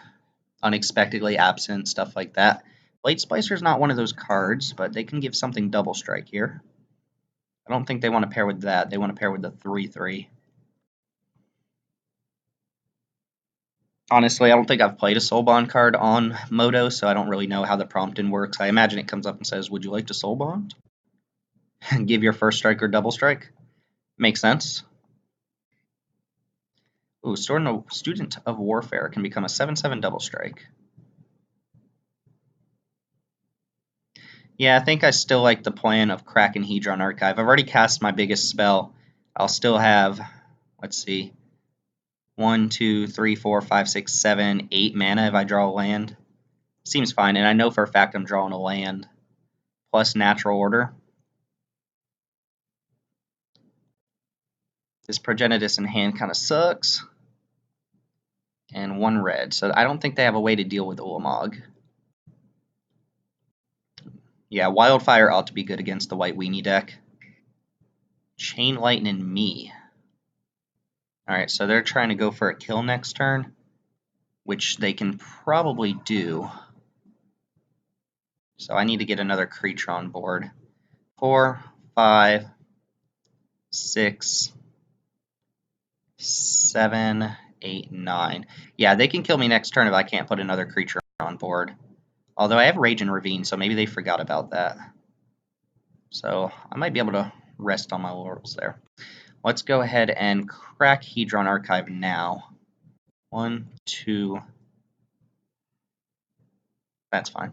[SPEAKER 1] Unexpectedly Absent, stuff like that. Blade Splicer is not one of those cards, but they can give something double strike here. I don't think they want to pair with that. They want to pair with the 3/3. Honestly, I don't think I've played a Soulbond card on Moto, so I don't really know how the prompting works. I imagine it comes up and says, would you like to Soulbond? And give your first strike or double strike. Makes sense. Ooh, Student of Warfare can become a 7/7 double strike. Yeah, I think I still like the plan of cracking Hedron Archive. I've already cast my biggest spell. I'll still have, let's see, 1, 2, 3, 4, 5, 6, 7, 8 mana if I draw a land. Seems fine, and I know for a fact I'm drawing a land. Plus Natural Order. This Progenitus in hand kind of sucks. And 1 red, so I don't think they have a way to deal with Ulamog. Yeah, Wildfire ought to be good against the White Weenie deck. Chain Lightning me. Alright, so they're trying to go for a kill next turn, which they can probably do. So I need to get another creature on board. 4, 5, 6, 7, 8, 9. Yeah, they can kill me next turn if I can't put another creature on board. Although I have Rage and Ravine, so maybe they forgot about that. So I might be able to rest on my laurels there. Let's go ahead and crack Hedron Archive now. 1, 2. That's fine.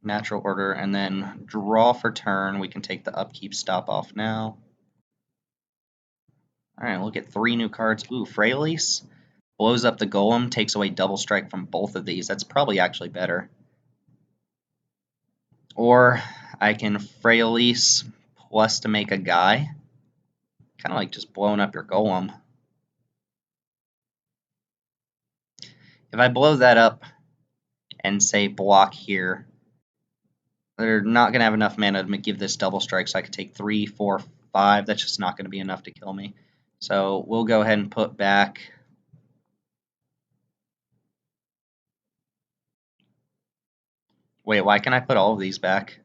[SPEAKER 1] Natural order, and then draw for turn. We can take the upkeep stop off now. Alright, look at 3 new cards. Ooh, Freylease. Blows up the Golem, takes away double strike from both of these. That's probably actually better. Or I can Freylease plus to make a guy. Kind of like just blowing up your Golem. If I blow that up and say block here, they're not going to have enough mana to give this double strike, so I could take 3, 4, 5. That's just not going to be enough to kill me. So we'll go ahead and put back... Wait, why can I put all of these back?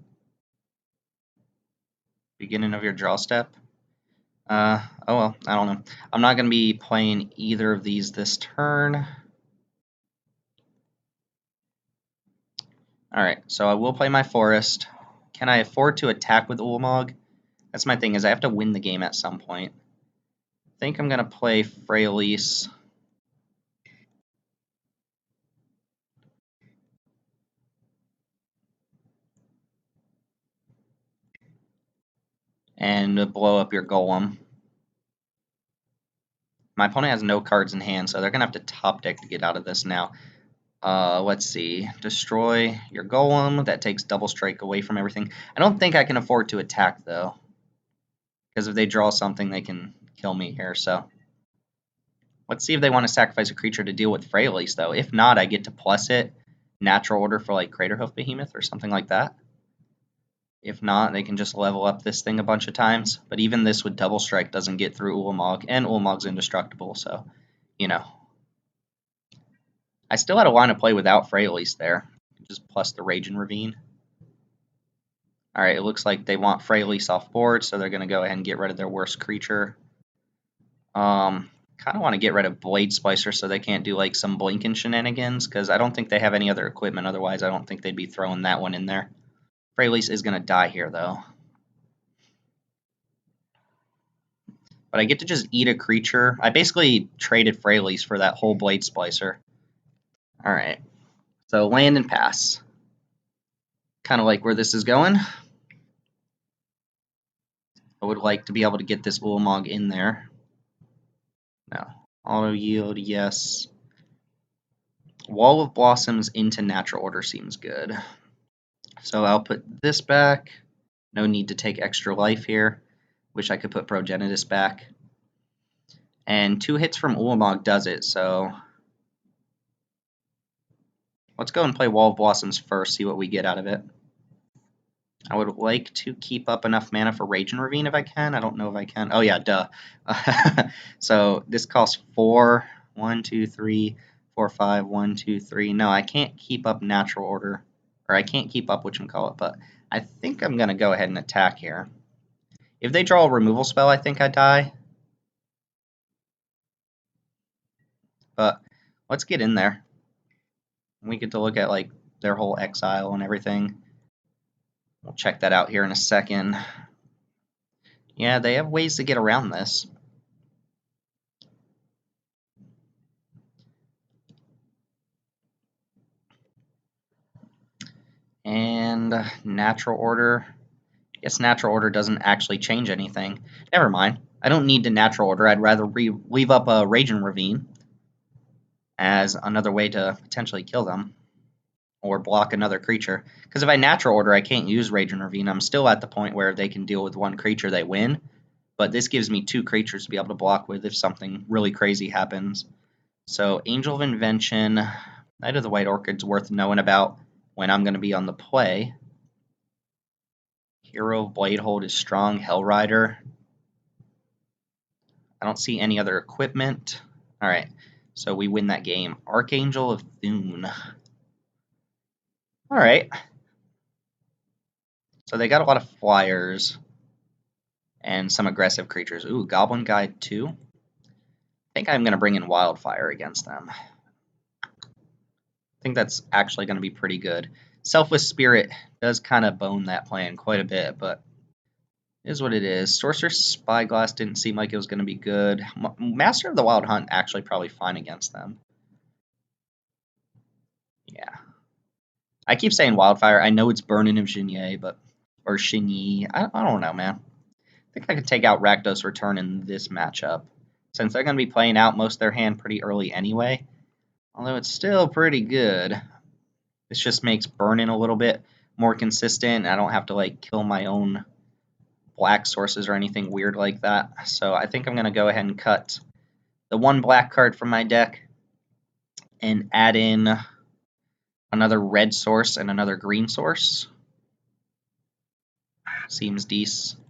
[SPEAKER 1] Beginning of your draw step? Oh well, I don't know. I'm not going to be playing either of these this turn. Alright, so I will play my Forest. Can I afford to attack with Ulamog? That's my thing, is I have to win the game at some point. I think I'm going to play Freylease. And blow up your Golem. My opponent has no cards in hand, so they're going to have to top deck to get out of this now. Let's see. Destroy your Golem. That takes double strike away from everything. I don't think I can afford to attack, though. Because if they draw something, they can kill me here, so... Let's see if they want to sacrifice a creature to deal with Freylease, though. If not, I get to plus it. Natural order for, like, Craterhoof Behemoth or something like that. If not, they can just level up this thing a bunch of times. But even this with double strike doesn't get through Ulamog, and Ulamog's indestructible, so, you know. I still had a line of play without Freylease there. Just plus the Rage and Ravine. Alright, it looks like they want Freylease off board, so they're going to go ahead and get rid of their worst creature. Kind of want to get rid of Blade Splicer so they can't do like some blinking shenanigans, because I don't think they have any other equipment. Otherwise, I don't think they'd be throwing that one in there. Freylease is going to die here, though. But I get to just eat a creature. I basically traded Freylease for that whole Blade Splicer. Alright, so land and pass. Kind of like where this is going. I would like to be able to get this Ulamog in there. No. Auto yield, yes. Wall of Blossoms into natural order seems good. So I'll put this back. No need to take extra life here. Wish I could put Progenitus back. And 2 hits from Ulamog does it, so... Let's go and play Wall of Blossoms first, see what we get out of it. I would like to keep up enough mana for Rage and Ravine if I can. I don't know if I can. Oh yeah, duh. So this costs 4. 1, 2, 3, 4, 5, 1, 2, 3. No, I can't keep up Natural Order. Or I can't keep up whatchamacallit, but I think I'm going to go ahead and attack here. If they draw a removal spell, I think I die. But let's get in there. We get to look at like their whole exile and everything. We'll check that out here in a second. Yeah, they have ways to get around this. And natural order. I guess natural order doesn't actually change anything. Never mind. I don't need the natural order. I'd rather leave up a Rage and Ravine as another way to potentially kill them. Or block another creature. Because if I natural order, I can't use Rage and Ravine. I'm still at the point where if they can deal with one creature, they win. But this gives me 2 creatures to be able to block with if something really crazy happens. So Angel of Invention, Knight of the White Orchid's worth knowing about when I'm going to be on the play. Hero of Bladehold is strong. Hellrider. I don't see any other equipment. All right, so we win that game. Archangel of Thune. All right. So they got a lot of flyers and some aggressive creatures. Ooh, Goblin Guide 2. I think I'm going to bring in Wildfire against them. I think that's actually going to be pretty good. Selfless Spirit does kind of bone that plan quite a bit, but it is what it is. Sorcerer's Spyglass didn't seem like it was going to be good. Master of the Wild Hunt actually probably fine against them. Yeah. I keep saying Wildfire. I know it's Burning of Xinye, but or Xinyi. I don't know, man. I think I could take out Rakdos Return in this matchup, since they're going to be playing out most of their hand pretty early anyway. Although it's still pretty good. This just makes burning a little bit more consistent. I don't have to like kill my own black sources or anything weird like that. So I think I'm going to go ahead and cut the one black card from my deck and add in another red source and another green source. Seems decent.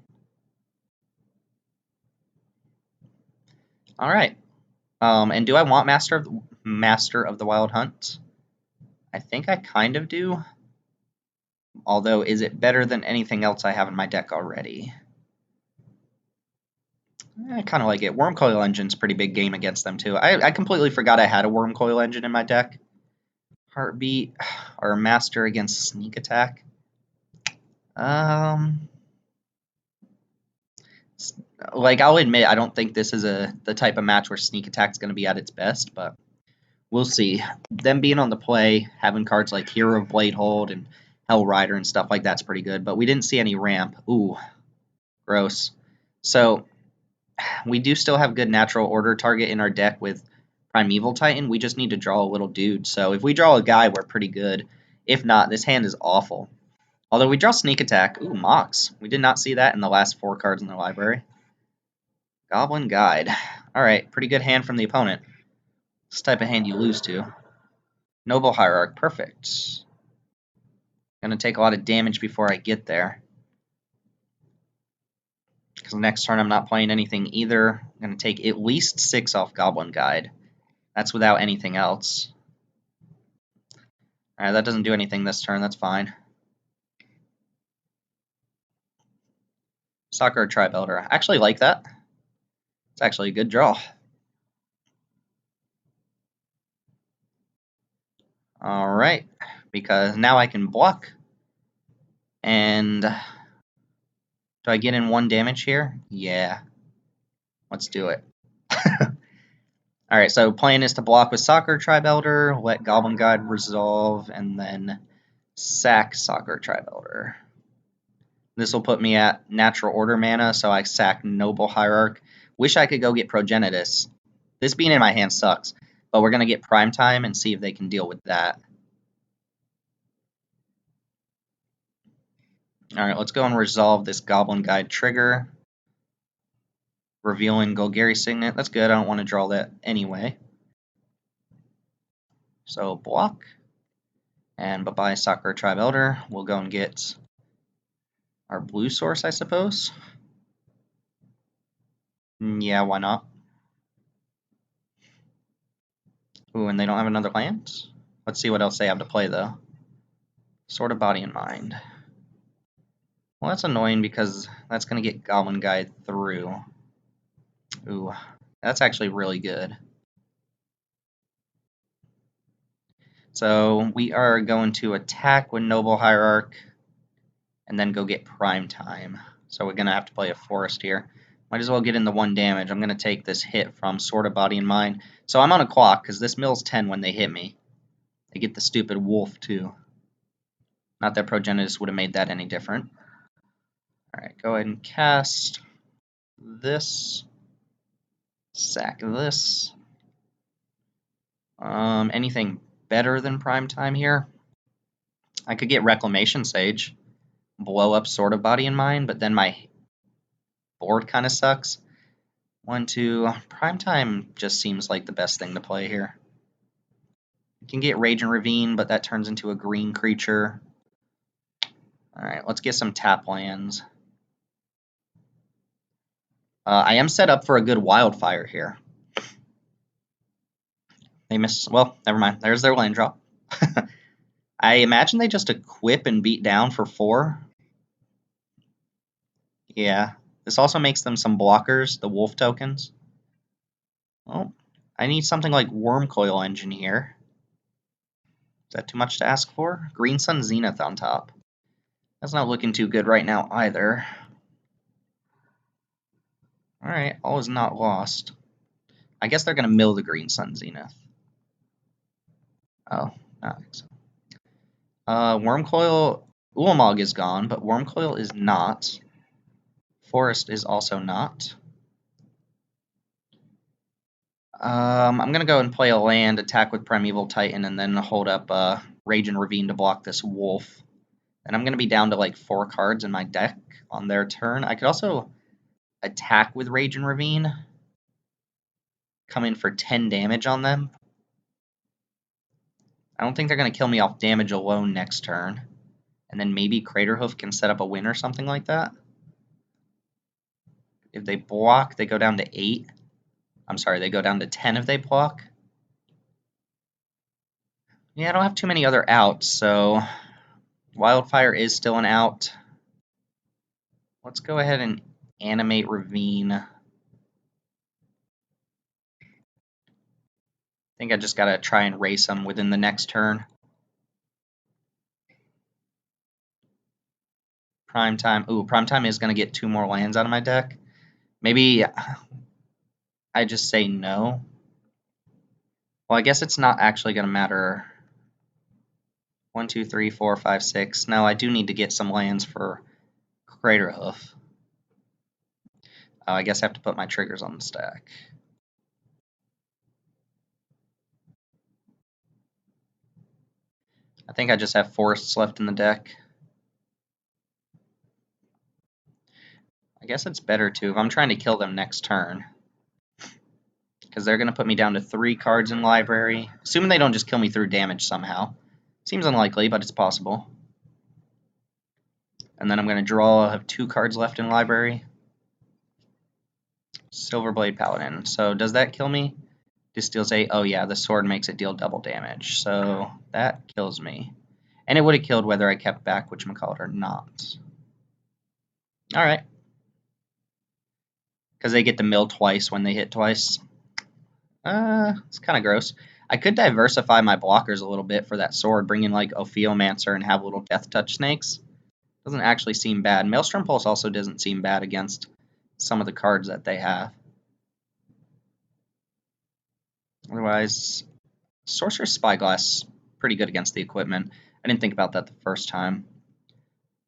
[SPEAKER 1] All right. And do I want Master of the Wild Hunt? I think I kind of do. Although, is it better than anything else I have in my deck already? I kind of like it. Wormcoil Engine's a pretty big game against them, too. I completely forgot I had a Wormcoil Engine in my deck. Heartbeat or Master against Sneak Attack. Like, I'll admit, I don't think this is the type of match where Sneak Attack's going to be at its best, but we'll see. Them being on the play, having cards like Hero of Bladehold and Hell Rider and stuff like that's pretty good, but we didn't see any ramp. Ooh, gross. So, we do still have good natural order target in our deck with Primeval Titan. We just need to draw a little dude. So, if we draw a guy, we're pretty good. If not, this hand is awful. Although we draw Sneak Attack. Ooh, Mox. We did not see that in the last 4 cards in the library. Goblin Guide. Alright, pretty good hand from the opponent. This type of hand you lose to. Noble Hierarch. Perfect. Gonna take a lot of damage before I get there. Because next turn I'm not playing anything either. I'm gonna take at least 6 off Goblin Guide. That's without anything else. Alright, that doesn't do anything this turn. That's fine. Sakura Tribe Elder. I actually like that. It's actually a good draw. Alright, because now I can block. And do I get in 1 damage here? Yeah. Let's do it. Alright, so plan is to block with Sakura Tribe Elder, let Goblin Guide resolve, and then sack Sakura Tribe Elder. This will put me at natural order mana, so I sack Noble Hierarch. Wish I could go get Progenitus. This being in my hand sucks, but we're going to get Prime Time and see if they can deal with that. Alright, let's go and resolve this Goblin Guide trigger. Revealing Golgari Signet. That's good, I don't want to draw that anyway. So block. And bye-bye Sakura Tribe Elder. We'll go and get our blue source, I suppose. Yeah, why not? Ooh, and they don't have another land? Let's see what else they have to play, though. Sword of Body and Mind. Well, that's annoying because that's going to get Goblin Guide through. Ooh, that's actually really good. So we are going to attack with Noble Hierarch and then go get Prime Time. So we're going to have to play a Forest here. Might as well get in the 1 damage. I'm going to take this hit from Sword of Body and Mind. So I'm on a clock because this mill's 10 when they hit me. They get the stupid wolf too. Not that Progenitus would have made that any different. Alright, go ahead and cast this. Sack this. Anything better than Prime Time here? I could get Reclamation Sage. Blow up Sword of Body and Mind, but then my board kind of sucks. 1, 2. Prime Time just seems like the best thing to play here. You can get Rage and Ravine, but that turns into a green creature. Alright, let's get some tap lands. I am set up for a good wildfire here. They miss. Well, never mind. There's their land drop. I imagine they just equip and beat down for 4. Yeah. This also makes them some blockers, the wolf tokens. Well, I need something like Worm Coil Engine here. Is that too much to ask for? Green Sun Zenith on top. That's not looking too good right now either. Alright, all is not lost. I guess they're going to mill the Green Sun Zenith. Oh, nice. Wormcoil, Ulamog is gone, but Wormcoil is not. Forest is also not. I'm going to go and play a land, attack with Primeval Titan, and then hold up Rage and Ravine to block this wolf. And I'm going to be down to like 4 cards in my deck on their turn. I could also attack with Rage and Ravine, come in for 10 damage on them. I don't think they're going to kill me off damage alone next turn. And then maybe Craterhoof can set up a win or something like that. If they block, they go down to 8. I'm sorry, they go down to 10 if they block. Yeah, I don't have too many other outs, so Wildfire is still an out. Let's go ahead and animate Ravine. I think I just gotta try and race them within the next turn. Primetime. Ooh, Primetime is gonna get 2 more lands out of my deck. Maybe I just say no. Well, I guess it's not actually gonna matter. 1, 2, 3, 4, 5, 6. No, I do need to get some lands for Craterhoof. Oh, I guess I have to put my triggers on the stack. I think I just have forests left in the deck. I guess it's better to, if I'm trying to kill them next turn, because they're going to put me down to 3 cards in library, assuming they don't just kill me through damage somehow. Seems unlikely, but it's possible. And then I'm going to draw, I have 2 cards left in library. Silverblade Paladin. So does that kill me? This deals 8. Oh yeah, the sword makes it deal double damage. So that kills me. And it would have killed whether I kept back whatchamacallit or not. Alright. Because they get to mill twice when they hit twice. It's kind of gross. I could diversify my blockers a little bit for that sword, bring in like Ophiomancer and have little Death Touch snakes. Doesn't actually seem bad. Maelstrom Pulse also doesn't seem bad against some of the cards that they have. Otherwise, Sorcerer's Spyglass, pretty good against the equipment. I didn't think about that the first time.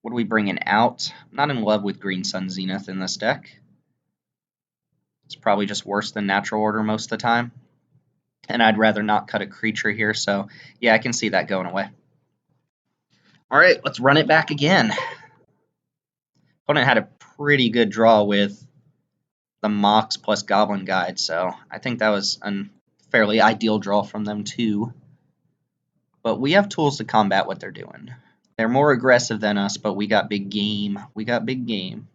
[SPEAKER 1] What are we bringing out? I'm not in love with Green Sun Zenith in this deck. It's probably just worse than Natural Order most of the time. And I'd rather not cut a creature here, so yeah, I can see that going away. Alright, let's run it back again. Opponent had a pretty good draw with the Mox plus Goblin Guide, so I think that was a fairly ideal draw from them too. But we have tools to combat what they're doing. They're more aggressive than us, but we got big game. We got big game.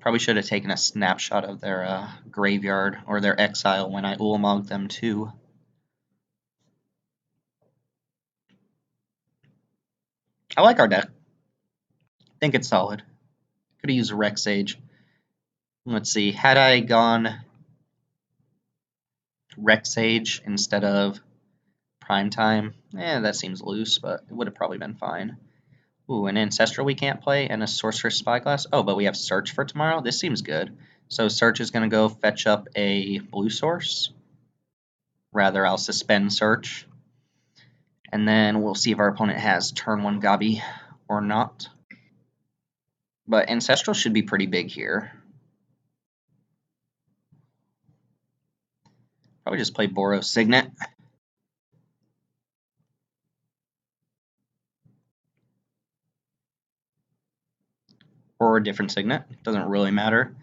[SPEAKER 1] Probably should have taken a snapshot of their graveyard or their exile when I Ulamog them too. I like our deck. I think it's solid. Could have used a Rex Sage. Let's see, had I gone Rex Sage instead of Primetime, that seems loose, but it would have probably been fine. Ooh, an Ancestral we can't play, and a Sorcerer's Spyglass. Oh, but we have Search for tomorrow? This seems good. So Search is going to go fetch up a blue source. Rather, I'll suspend Search. And then we'll see if our opponent has turn 1 Gabi or not. But Ancestral should be pretty big here. Probably just play Boros Signet. Or a different Signet. Doesn't really matter.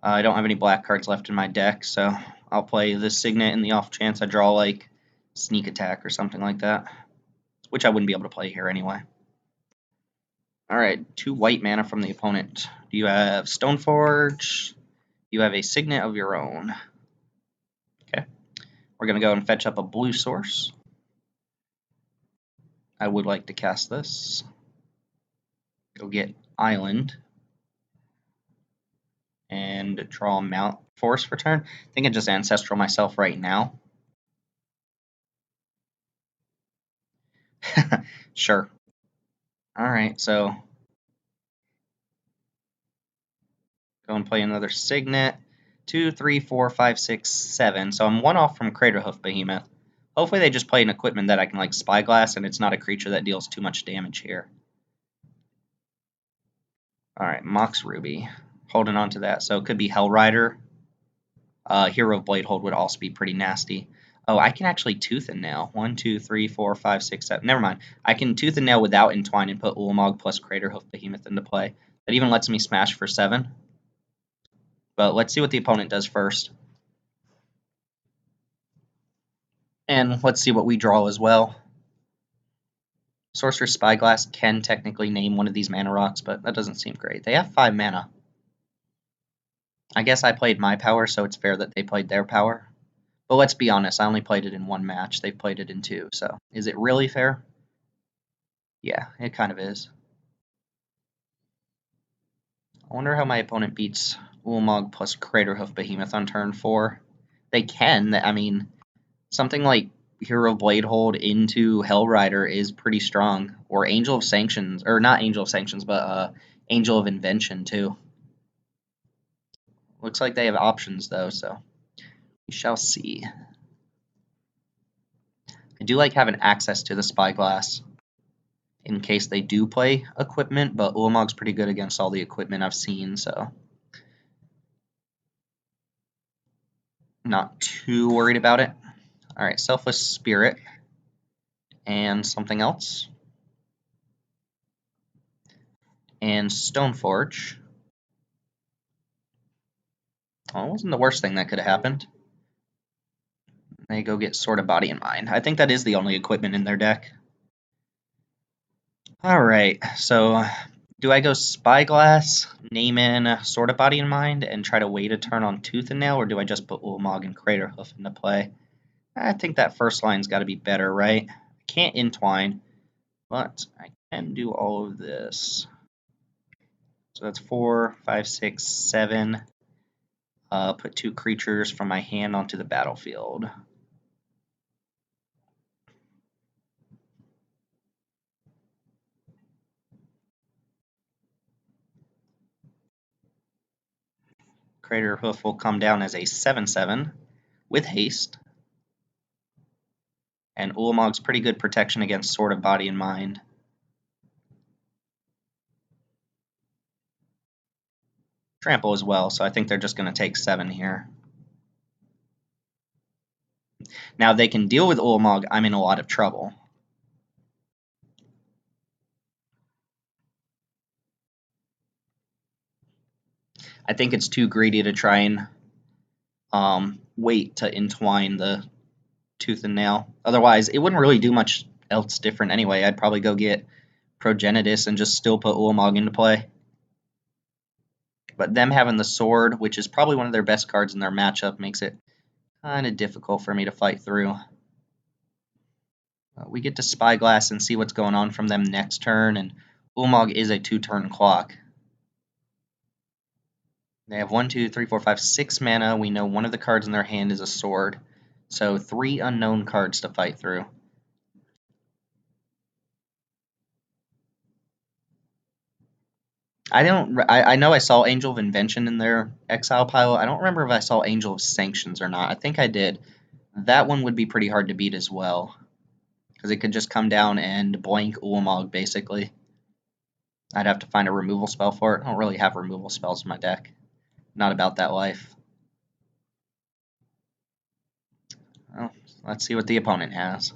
[SPEAKER 1] I don't have any black cards left in my deck, so I'll play this Signet in the off chance I draw like Sneak Attack or something like that. Which I wouldn't be able to play here anyway. Alright, 2 white mana from the opponent. Do you have Stoneforge? You have a Signet of your own. Okay. We're going to go and fetch up a blue source. I would like to cast this. Go get Island. And draw Mount Force for turn. I think I just Ancestral myself right now. Sure. Alright, so go and play another Signet. 2, 3, 4, 5, 6, 7. So I'm 1 off from Craterhoof Behemoth. Hopefully they just play an equipment that I can like Spyglass and it's not a creature that deals too much damage here. Alright, Mox Ruby. Holding on to that. So it could be Hellrider. Hero of Bladehold would also be pretty nasty. Oh, I can actually Tooth and Nail. 1, 2, 3, 4, 5, 6, 7. Never mind. I can Tooth and Nail without Entwine and put Ulamog plus Craterhoof Behemoth into play. That even lets me smash for 7. But let's see what the opponent does first. And let's see what we draw as well. Sorcerer's Spyglass can technically name one of these mana rocks, but that doesn't seem great. They have 5 mana. I guess I played my power, so it's fair that they played their power. But let's be honest, I only played it in 1 match. They've played it in 2, so is it really fair? Yeah, it kind of is. I wonder how my opponent beats Ulamog plus Craterhoof Behemoth on turn 4. They can. I mean, something like Hero of Bladehold into Hellrider is pretty strong. Or Angel of Sanctions, or not Angel of Sanctions, but Angel of Invention too. Looks like they have options though, so we shall see. I do like having access to the Spyglass in case they do play equipment, but Ulamog's pretty good against all the equipment I've seen, so not too worried about it. Alright, Selfless Spirit and something else. And Stoneforge. Well, it wasn't the worst thing that could have happened. They go get Sword of Body and Mind. I think that is the only equipment in their deck. Alright, so do I go Spyglass, name in Sword of Body and Mind, and try to wait a turn on Tooth and Nail, or do I just put Ulamog and Craterhoof into play? I think that first line's got to be better, right? I can't Entwine, but I can do all of this. So that's 4, 5, 6, 7. Put 2 creatures from my hand onto the battlefield. Craterhoof will come down as a 7/7 with haste. And Ulamog's pretty good protection against Sword of Body and Mind. Trample as well, so I think they're just going to take 7 here. Now, if they can deal with Ulamog, I'm in a lot of trouble. I think it's too greedy to try and wait to entwine the Tooth and Nail. Otherwise, it wouldn't really do much else different anyway. I'd probably go get Progenitus and just still put Ulamog into play. But them having the sword, which is probably one of their best cards in their matchup, makes it kind of difficult for me to fight through. We get to Spyglass and see what's going on from them next turn, and Ulamog is a 2-turn clock. They have 1, 2, 3, 4, 5, 6 mana. We know one of the cards in their hand is a sword. So 3 unknown cards to fight through. I know I saw Angel of Invention in their exile pile. I don't remember if I saw Angel of Sanctions or not. I think I did. That one would be pretty hard to beat as well. Because it could just come down and blank Ulamog, basically. I'd have to find a removal spell for it. I don't really have removal spells in my deck. Not about that life. Well, let's see what the opponent has.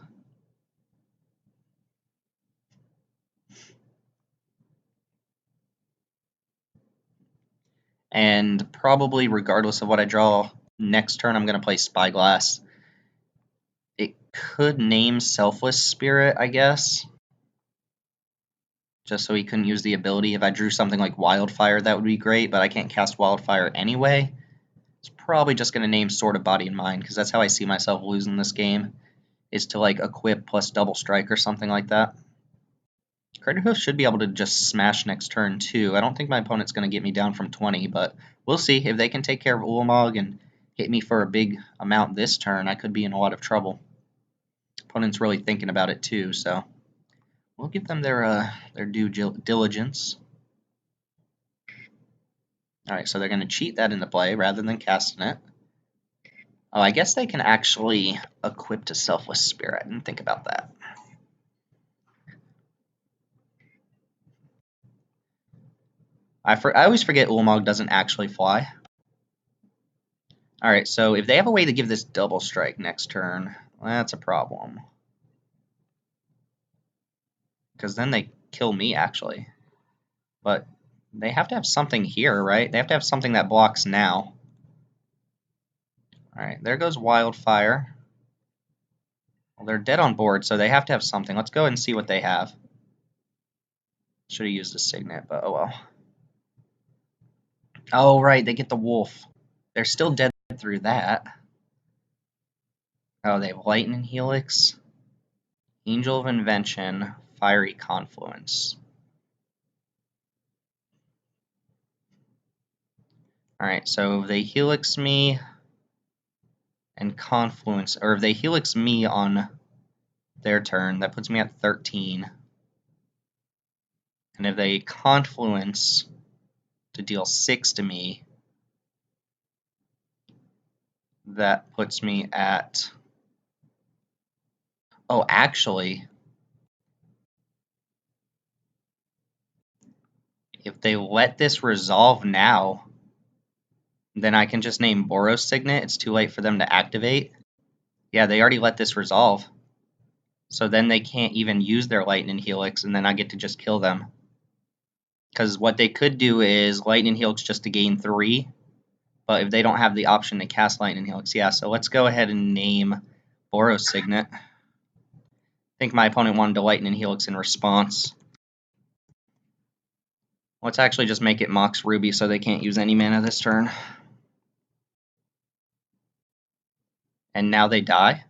[SPEAKER 1] And probably, regardless of what I draw next turn, I'm going to play Spyglass. It could name Selfless Spirit, I guess. just so he couldn't use the ability. If I drew something like Wildfire, that would be great, but I can't cast Wildfire anyway. It's probably just going to name Sword of Body and Mind, because that's how I see myself losing this game, is to like equip plus double strike or something like that. Crater Hoof should be able to just smash next turn too. I don't think my opponent's going to get me down from 20, but we'll see. If they can take care of Ulamog and hit me for a big amount this turn, I could be in a lot of trouble. Opponent's really thinking about it too, so we'll give them their due diligence. Alright, so they're going to cheat that into play rather than casting it. Oh, I guess they can actually equip to Selfless Spirit. I didn't think about that. I always forget Ulamog doesn't actually fly. Alright, so if they have a way to give this double strike next turn, that's a problem. Because then they kill me, actually. But they have to have something here, right? They have to have something that blocks now. Alright, there goes Wildfire. Well, they're dead on board, so they have to have something. Let's go and see what they have. Should have used a Signet, but oh well. Oh, right, they get the Wolf. They're still dead through that. Oh, they have Lightning Helix, Angel of Invention, Fiery Confluence. Alright, so if they Helix me and Confluence, or if they Helix me on their turn, that puts me at 13. And if they Confluence to deal 6 to me, that puts me at... Oh, actually, if they let this resolve now, then I can just name Boros Signet. It's too late for them to activate. Yeah, they already let this resolve. So then they can't even use their Lightning Helix, and then I get to just kill them. Because what they could do is Lightning Helix just to gain 3, but if they don't have the option to cast Lightning Helix, yeah, so let's go ahead and name Boros Signet. I think my opponent wanted to Lightning Helix in response. Let's actually just make it Mox Ruby so they can't use any mana this turn. And now they die.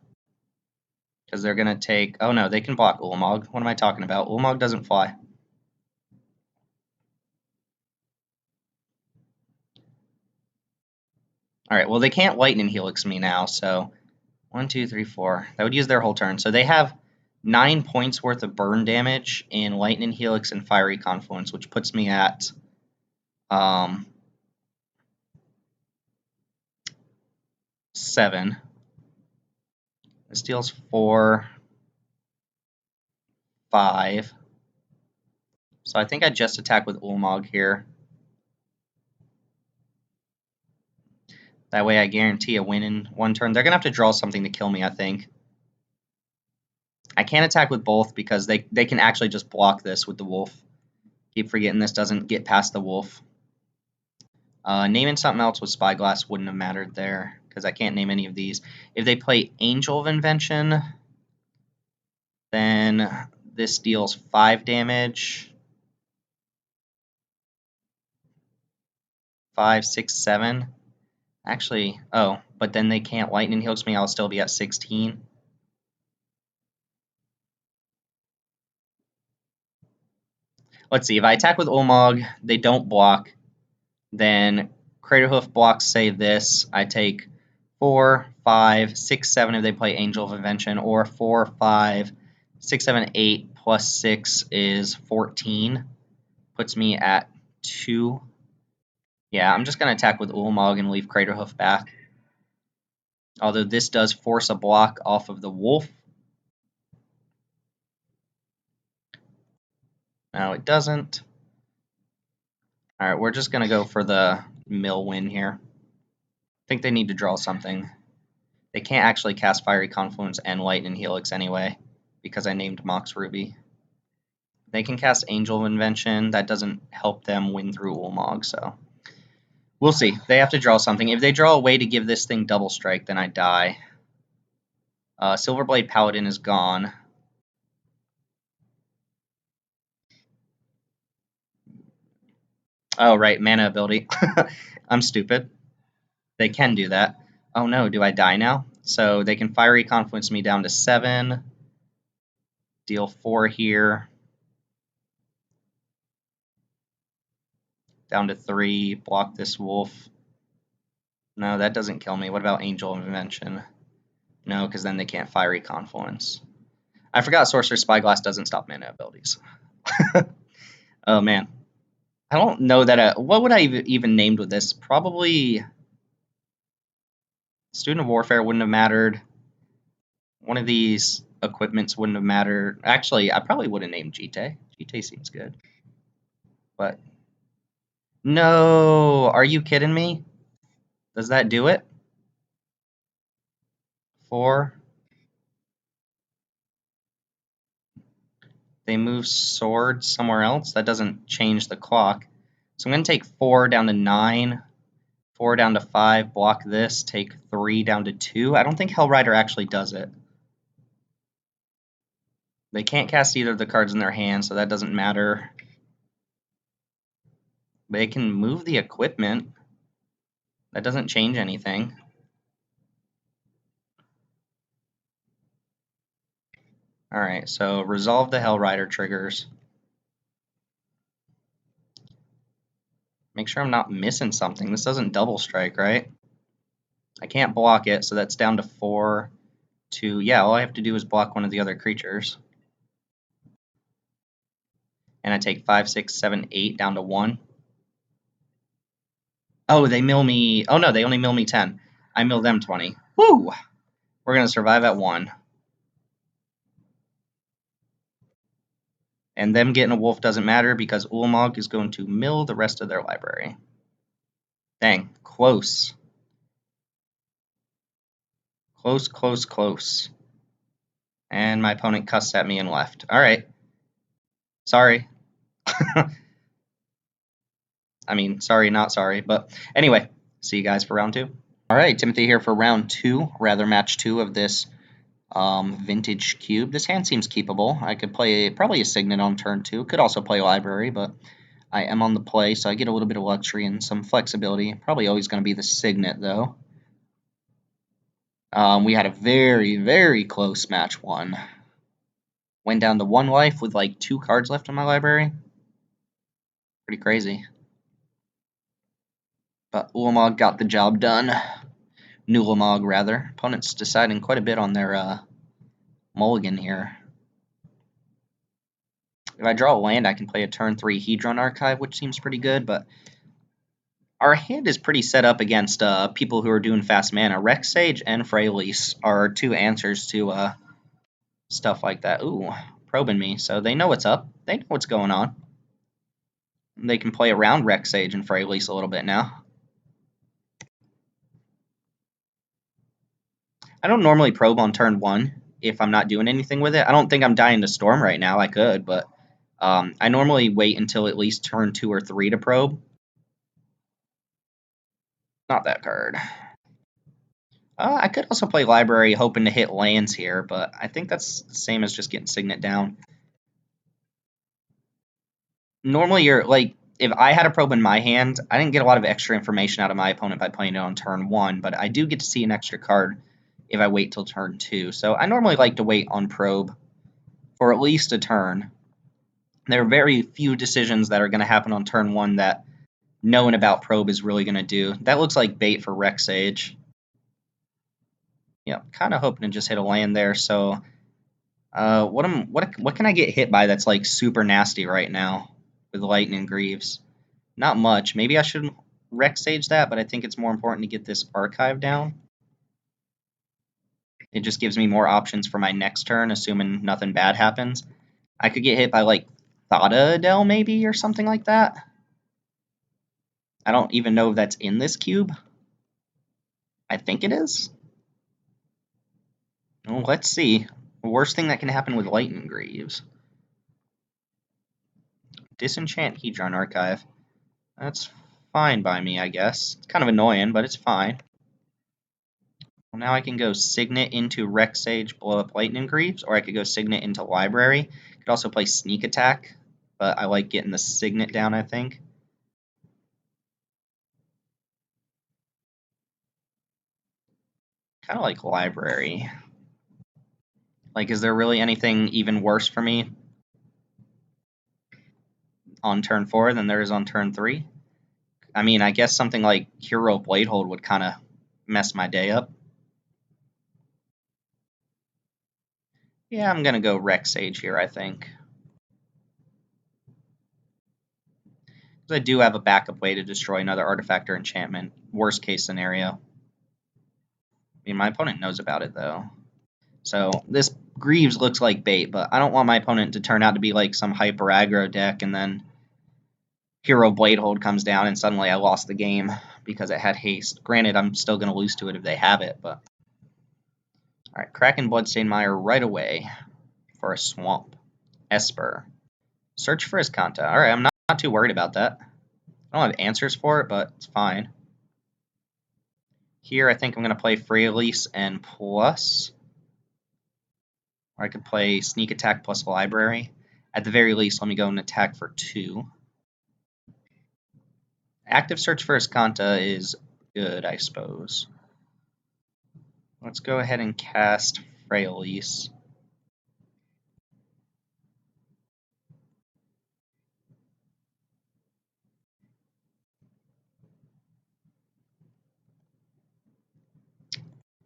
[SPEAKER 1] Because they're going to take... Oh no, they can block Ulamog. What am I talking about? Ulamog doesn't fly. Alright, well they can't Lightning Helix me now, so... 1, 2, 3, 4. That would use their whole turn. So they have 9 points worth of burn damage in Lightning Helix and Fiery Confluence, which puts me at... 7. This deals 4, 5. So I think I just attack with Ulamog here. That way I guarantee a win in one turn. They're going to have to draw something to kill me, I think. I can't attack with both because they can actually just block this with the Wolf. Keep forgetting this doesn't get past the Wolf. Naming something else with Spyglass wouldn't have mattered there because I can't name any of these. If they play Angel of Invention, then this deals 5 damage. 5, 6, 7. Actually, oh, but then they can't Lightning Helix me. I'll still be at 16. Let's see. If I attack with Ulamog, they don't block. Then Craterhoof blocks, say this. I take 4, 5, 6, 7 if they play Angel of Invention, or 4, 5, 6, 7, 8 plus 6 is 14. Puts me at 2. Yeah, I'm just going to attack with Ulamog and leave Craterhoof back. Although this does force a block off of the Wolf. No, it doesn't. Alright, we're just going to go for the mill win here. I think they need to draw something. They can't actually cast Fiery Confluence and Lightning Helix anyway, because I named Mox Ruby. They can cast Angel of Invention. That doesn't help them win through Ulamog, so... We'll see. They have to draw something. If they draw a way to give this thing double strike, then I die. Silverblade Paladin is gone. Oh, right, mana ability. I'm stupid. They can do that. Oh no, do I die now? So they can Fiery Confluence me down to 7. Deal 4 here. Down to 3. Block this wolf. No, that doesn't kill me. What about Angel of Invention? No, because then they can't Fiery Confluence. I forgot Sorcerer's Spyglass doesn't stop mana abilities. Oh man. I don't know that. What would I even named with this? Probably Student of Warfare wouldn't have mattered. One of these equipments wouldn't have mattered. Actually, I probably would have named Jite. Jite seems good. But no, are you kidding me? Does that do it? 4. They move swords somewhere else. That doesn't change the clock. So I'm going to take 4 down to 9. 4 down to 5, block this, take 3 down to 2. I don't think Hellrider actually does it. They can't cast either of the cards in their hand, so that doesn't matter. They can move the equipment. That doesn't change anything. Alright, so resolve the Hellrider triggers. Make sure I'm not missing something. This doesn't double strike, right? I can't block it, so that's down to 4. Yeah, all I have to do is block one of the other creatures. And I take 5, 6, 7, 8 down to 1. Oh, they mill me. Oh no, they only mill me 10. I mill them 20. Woo! We're going to survive at 1. And them getting a wolf doesn't matter because Ulamog is going to mill the rest of their library. Dang, close. Close, close, close. And my opponent cussed at me and left. Alright. Sorry. I mean, sorry, not sorry. But anyway, see you guys for round 2. Alright, Timothy here for round 2, rather match 2 of this vintage cube. This hand seems keepable. I could play probably a Signet on turn 2. Could also play Library, but I am on the play, so I get a little bit of luxury and some flexibility. Probably always going to be the Signet, though. We had a very, very close match 1. Went down to 1 life with like 2 cards left in my library. Pretty crazy. But Ulamog got the job done. Nulamog, rather. Opponent's deciding quite a bit on their mulligan here. If I draw a land, I can play a turn 3 Hedron Archive, which seems pretty good, but our hand is pretty set up against people who are doing fast mana. Rex Sage and Freylease are 2 answers to stuff like that. Ooh, probing me, so they know what's up. They know what's going on. They can play around Rex Sage and Freylease a little bit now. I don't normally probe on turn 1 if I'm not doing anything with it. I don't think I'm dying to Storm right now. I could, but I normally wait until at least turn 2 or 3 to probe. Not that card. I could also play Library hoping to hit lands here, but I think that's the same as just getting Signet down. Normally, if I had a probe in my hand, I didn't get a lot of extra information out of my opponent by playing it on turn 1, but I do get to see an extra card if I wait till turn 2. So I normally like to wait on probe for at least a turn. There are very few decisions that are going to happen on turn 1 that knowing about probe is really going to do. That looks like bait for Rex Sage. Yeah, kind of hoping to just hit a land there. So, what can I get hit by that's like super nasty right now with Lightning Greaves? Not much. Maybe I should Rex Sage that, but I think it's more important to get this archive down. It just gives me more options for my next turn, assuming nothing bad happens. I could get hit by like Thada Adele maybe or something like that. I don't even know if that's in this cube. I think it is. Well, let's see. The worst thing that can happen with Lightning Greaves. Disenchant Hedron Archive. That's fine by me, I guess. It's kind of annoying, but it's fine. Well, now I can go Signet into Rex Sage, blow up Lightning Greaves, or I could go Signet into Library. Could also play Sneak Attack, but I like getting the Signet down, I think. Kind of like library. Like, is there really anything even worse for me on turn 4 than there is on turn 3? I mean, I guess something like Hero Bladehold would kind of mess my day up. Yeah, I'm going to go Rex Sage here, I think. Because I do have a backup way to destroy another artifact or enchantment. Worst case scenario. I mean, my opponent knows about it, though. So this Greaves looks like bait, but I don't want my opponent to turn out to be like some hyper aggro deck and then Hero Bladehold comes down and suddenly I lost the game because it had haste. Granted, I'm still going to lose to it if they have it, but... Alright, Kraken Bloodstained Mire right away for a Swamp. Esper. Search for Iskanta. Alright, I'm not too worried about that. I don't have answers for it, but it's fine. Here, I think I'm going to play Free Elise and Plus. Or I could play Sneak Attack plus Library. At the very least, let me go and attack for 2. Active Search for Iskanta is good, I suppose. Let's go ahead and cast Frey Elise.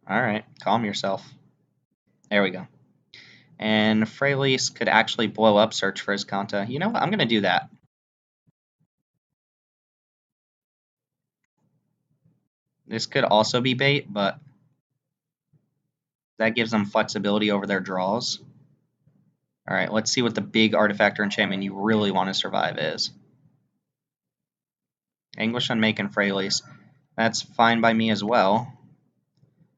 [SPEAKER 1] Alright, calm yourself. There we go. And Frey Elise could actually blow up Search for Iskanta. You know what? I'm going to do that. This could also be bait, but that gives them flexibility over their draws. Alright, let's see what the big artifact or enchantment you really want to survive is. Anguish Unmake and Frey Elise. That's fine by me as well.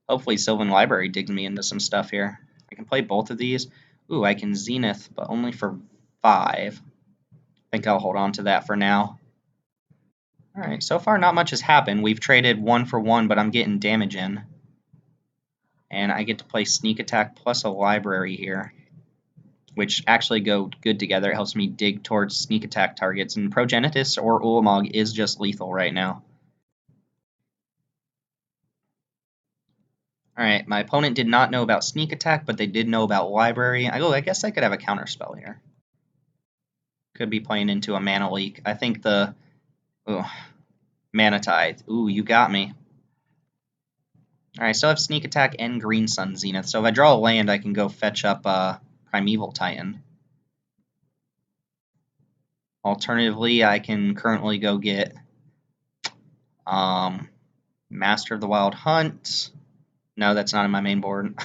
[SPEAKER 1] Hopefully Sylvan Library digs me into some stuff here. I can play both of these. Ooh, I can Zenith, but only for 5. I think I'll hold on to that for now. Alright, so far not much has happened. We've traded 1 for 1, but I'm getting damage in. And I get to play Sneak Attack plus a Library here, which actually go good together. It helps me dig towards Sneak Attack targets, and Progenitus or Ulamog is just lethal right now. Alright, my opponent did not know about Sneak Attack, but they did know about Library. I guess I could have a counterspell here. Could be playing into a Mana Leak. I think the... Ooh, Mana Tithe. Ooh, you got me. Alright, I still have Sneak Attack and Green Sun Zenith, so if I draw a land, I can go fetch up Primeval Titan. Alternatively, I can currently go get Master of the Wild Hunt. No, that's not in my main board.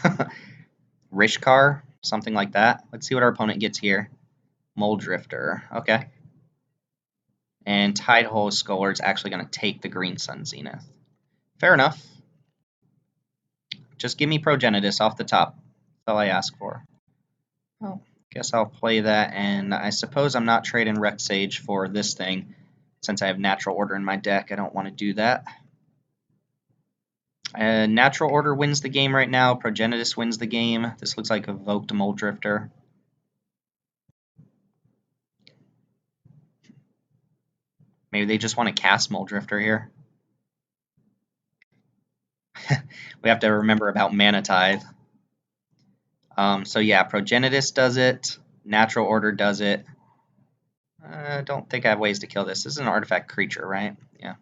[SPEAKER 1] Rishkar, something like that. Let's see what our opponent gets here. Mole Drifter. Okay. And Tidehole Sculler is actually going to take the Green Sun Zenith. Fair enough. Just give me Progenitus off the top. That's all I ask for. Well, guess I'll play that, and I suppose I'm not trading Rex Sage for this thing. Since I have Natural Order in my deck, I don't want to do that. Natural Order wins the game right now. Progenitus wins the game. This looks like Evoked Mole Drifter. Maybe they just want to cast Mole Drifter here. We have to remember about Mana Tithe. So yeah, Progenitus does it. Natural Order does it. I don't think I have ways to kill this. This is an artifact creature, right? Yeah.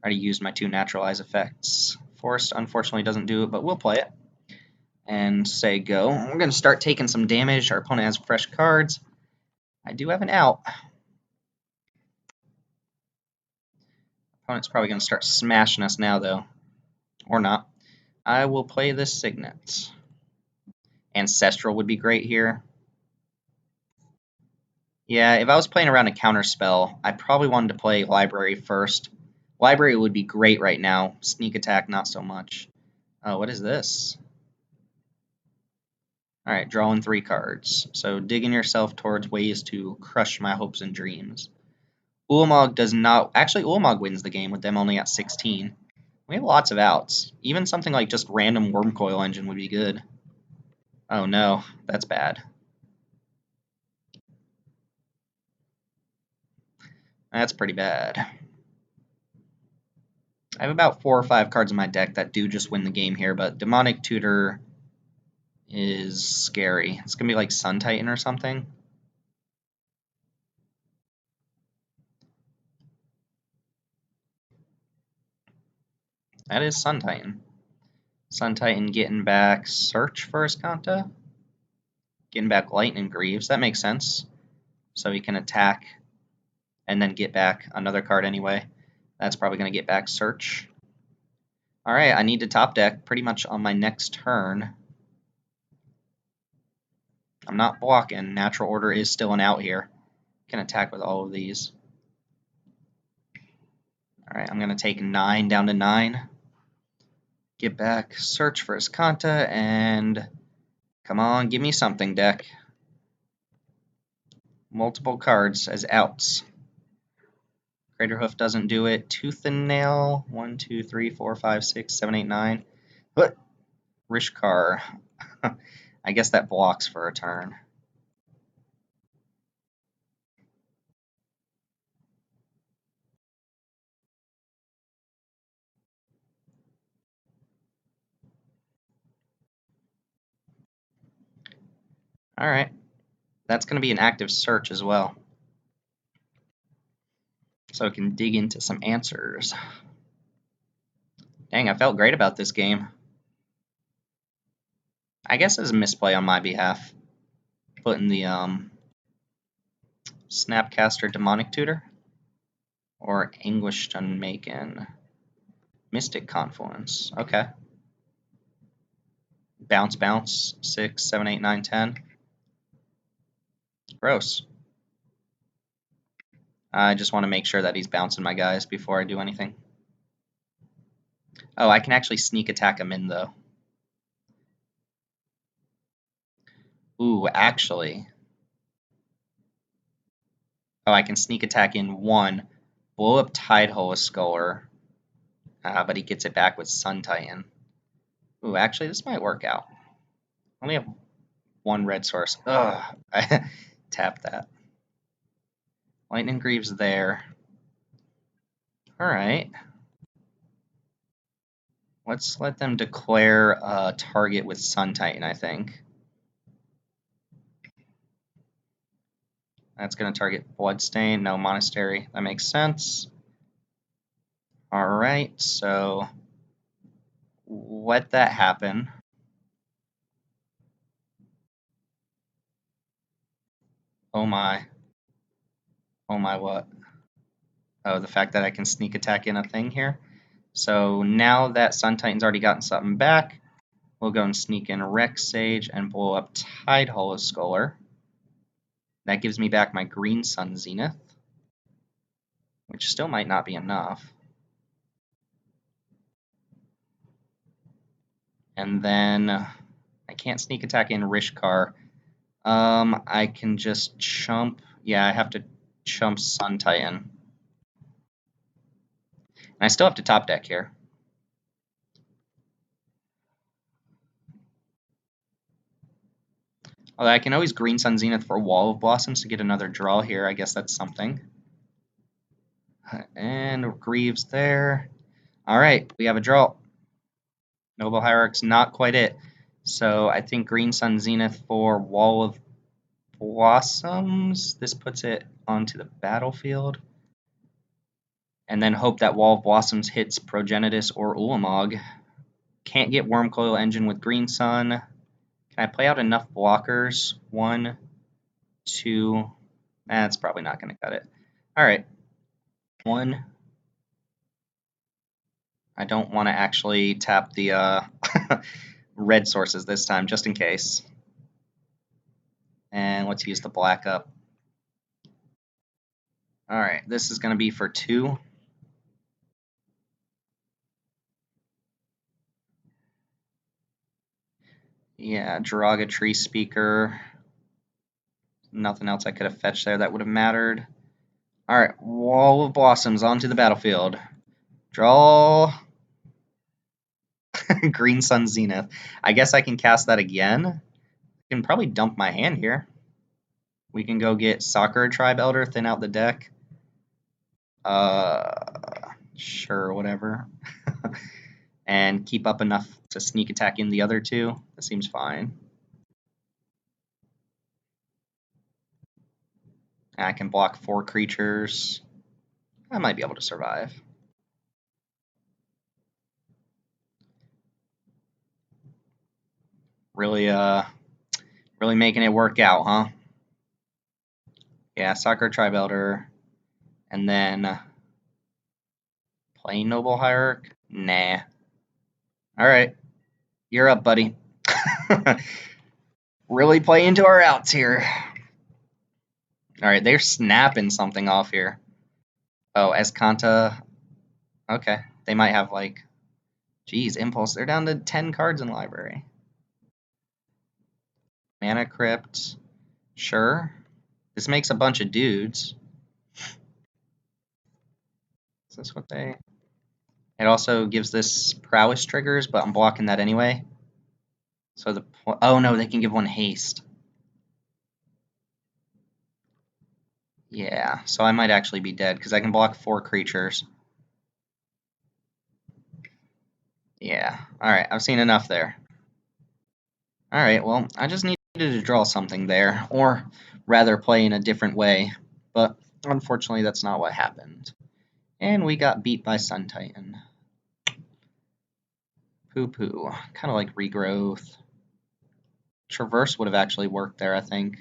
[SPEAKER 1] I already used my 2 naturalize effects. Force, unfortunately, doesn't do it, but we'll play it. And say go. We're going to start taking some damage. Our opponent has fresh cards. I do have an out. Opponent's probably going to start smashing us now, though. Or not. I will play this Signet. Ancestral would be great here. Yeah, if I was playing around a counterspell, I probably wanted to play Library first. Library would be great right now. Sneak Attack, not so much. Oh, what is this? Alright, drawing 3 cards. So digging yourself towards ways to crush my hopes and dreams. Ulamog does not... Actually, Ulamog wins the game with them only at 16. We have lots of outs. Even something like just random Wormcoil Engine would be good. Oh no, that's bad. That's pretty bad. I have about 4 or 5 cards in my deck that do just win the game here, but Demonic Tutor is scary. It's going to be like Sun Titan or something. That is Sun Titan. Sun Titan getting back Search for Escanta. Getting back Lightning Greaves. That makes sense. So he can attack and then get back another card anyway. That's probably going to get back Search. Alright, I need to top deck pretty much on my next turn. I'm not blocking. Natural Order is still an out here. Can attack with all of these. Alright, I'm going to take 9 down to 9. Get back Search for Escanta, and come on, give me something, deck. Multiple cards as outs. Craterhoof doesn't do it. Tooth and Nail. 1, 2, 3, 4, 5, 6, 7, 8, 9. But Rishkar. I guess that blocks for a turn. Alright. That's going to be an active search as well. So I can dig into some answers. Dang, I felt great about this game. I guess it's a misplay on my behalf. Putting the Snapcaster Demonic Tutor. Or Anguished Unmaken. Mystic Confluence. Okay. Bounce, bounce. 6, 7, 8, 9, 10. Gross. I just want to make sure that he's bouncing my guys before I do anything. Oh, I can actually sneak attack him in, though. Ooh, actually. Oh, I can sneak attack in 1. Blow up Tidehole with Sculler. But he gets it back with Sun Titan. Ooh, actually, this might work out. I only have 1 red source. Ugh, I tapped that. Lightning Greaves there. Alright. Let's let them declare a target with Sun Titan, I think. That's going to target Bloodstain, no Monastery. That makes sense. Alright, so let that happen. Oh my. Oh my what? Oh, the fact that I can sneak attack in a thing here. So now that Sun Titan's already gotten something back, we'll go and sneak in Rex Sage and blow up Tidehole Sculler. That gives me back my Green Sun Zenith, which still might not be enough. And then I can't sneak attack in Rishkar. I can just chump. Yeah, I have to chump Sun Titan. And I still have to top deck here. Although I can always Green Sun Zenith for Wall of Blossoms to get another draw here. I guess that's something. And Greaves there. Alright, we have a draw. Noble Hierarch's not quite it. So I think Green Sun Zenith for Wall of Blossoms. This puts it onto the battlefield. And then hope that Wall of Blossoms hits Progenitus or Ulamog. Can't get Wormcoil Engine with Green Sun. Can I play out enough blockers? 1, 2. That's probably not going to cut it. Alright. 1. I don't want to actually tap the red sources this time, just in case. And let's use the black up. Alright, this is going to be for 2. Yeah, Draga Tree Speaker. Nothing else I could have fetched there that would have mattered. Alright, Wall of Blossoms onto the battlefield. Draw Green Sun Zenith. I guess I can cast that again. I can probably dump my hand here. We can go get Sakura Tribe Elder, thin out the deck. Sure, whatever. And keep up enough to sneak attack in the other two. That seems fine. I can block 4 creatures. I might be able to survive. Really, really making it work out, huh? Yeah, Soccer Tribe Elder, and then Plain Noble Hierarch? Nah. Alright, you're up, buddy. Really play into our outs here. Alright, they're snapping something off here. Oh, Escanta. Okay, they might have like... Geez, Impulse. They're down to 10 cards in library. Mana Crypt. Sure. This makes a bunch of dudes. Is this what they... It also gives this prowess triggers, but I'm blocking that anyway. So the... Oh no, they can give one haste. Yeah, so I might actually be dead, because I can block 4 creatures. Yeah, alright, I've seen enough there. Alright, well, I just needed to draw something there, or rather play in a different way, but unfortunately that's not what happened. And we got beat by Sun Titan. Poo-poo. Kind of like regrowth. Traverse would have actually worked there, I think.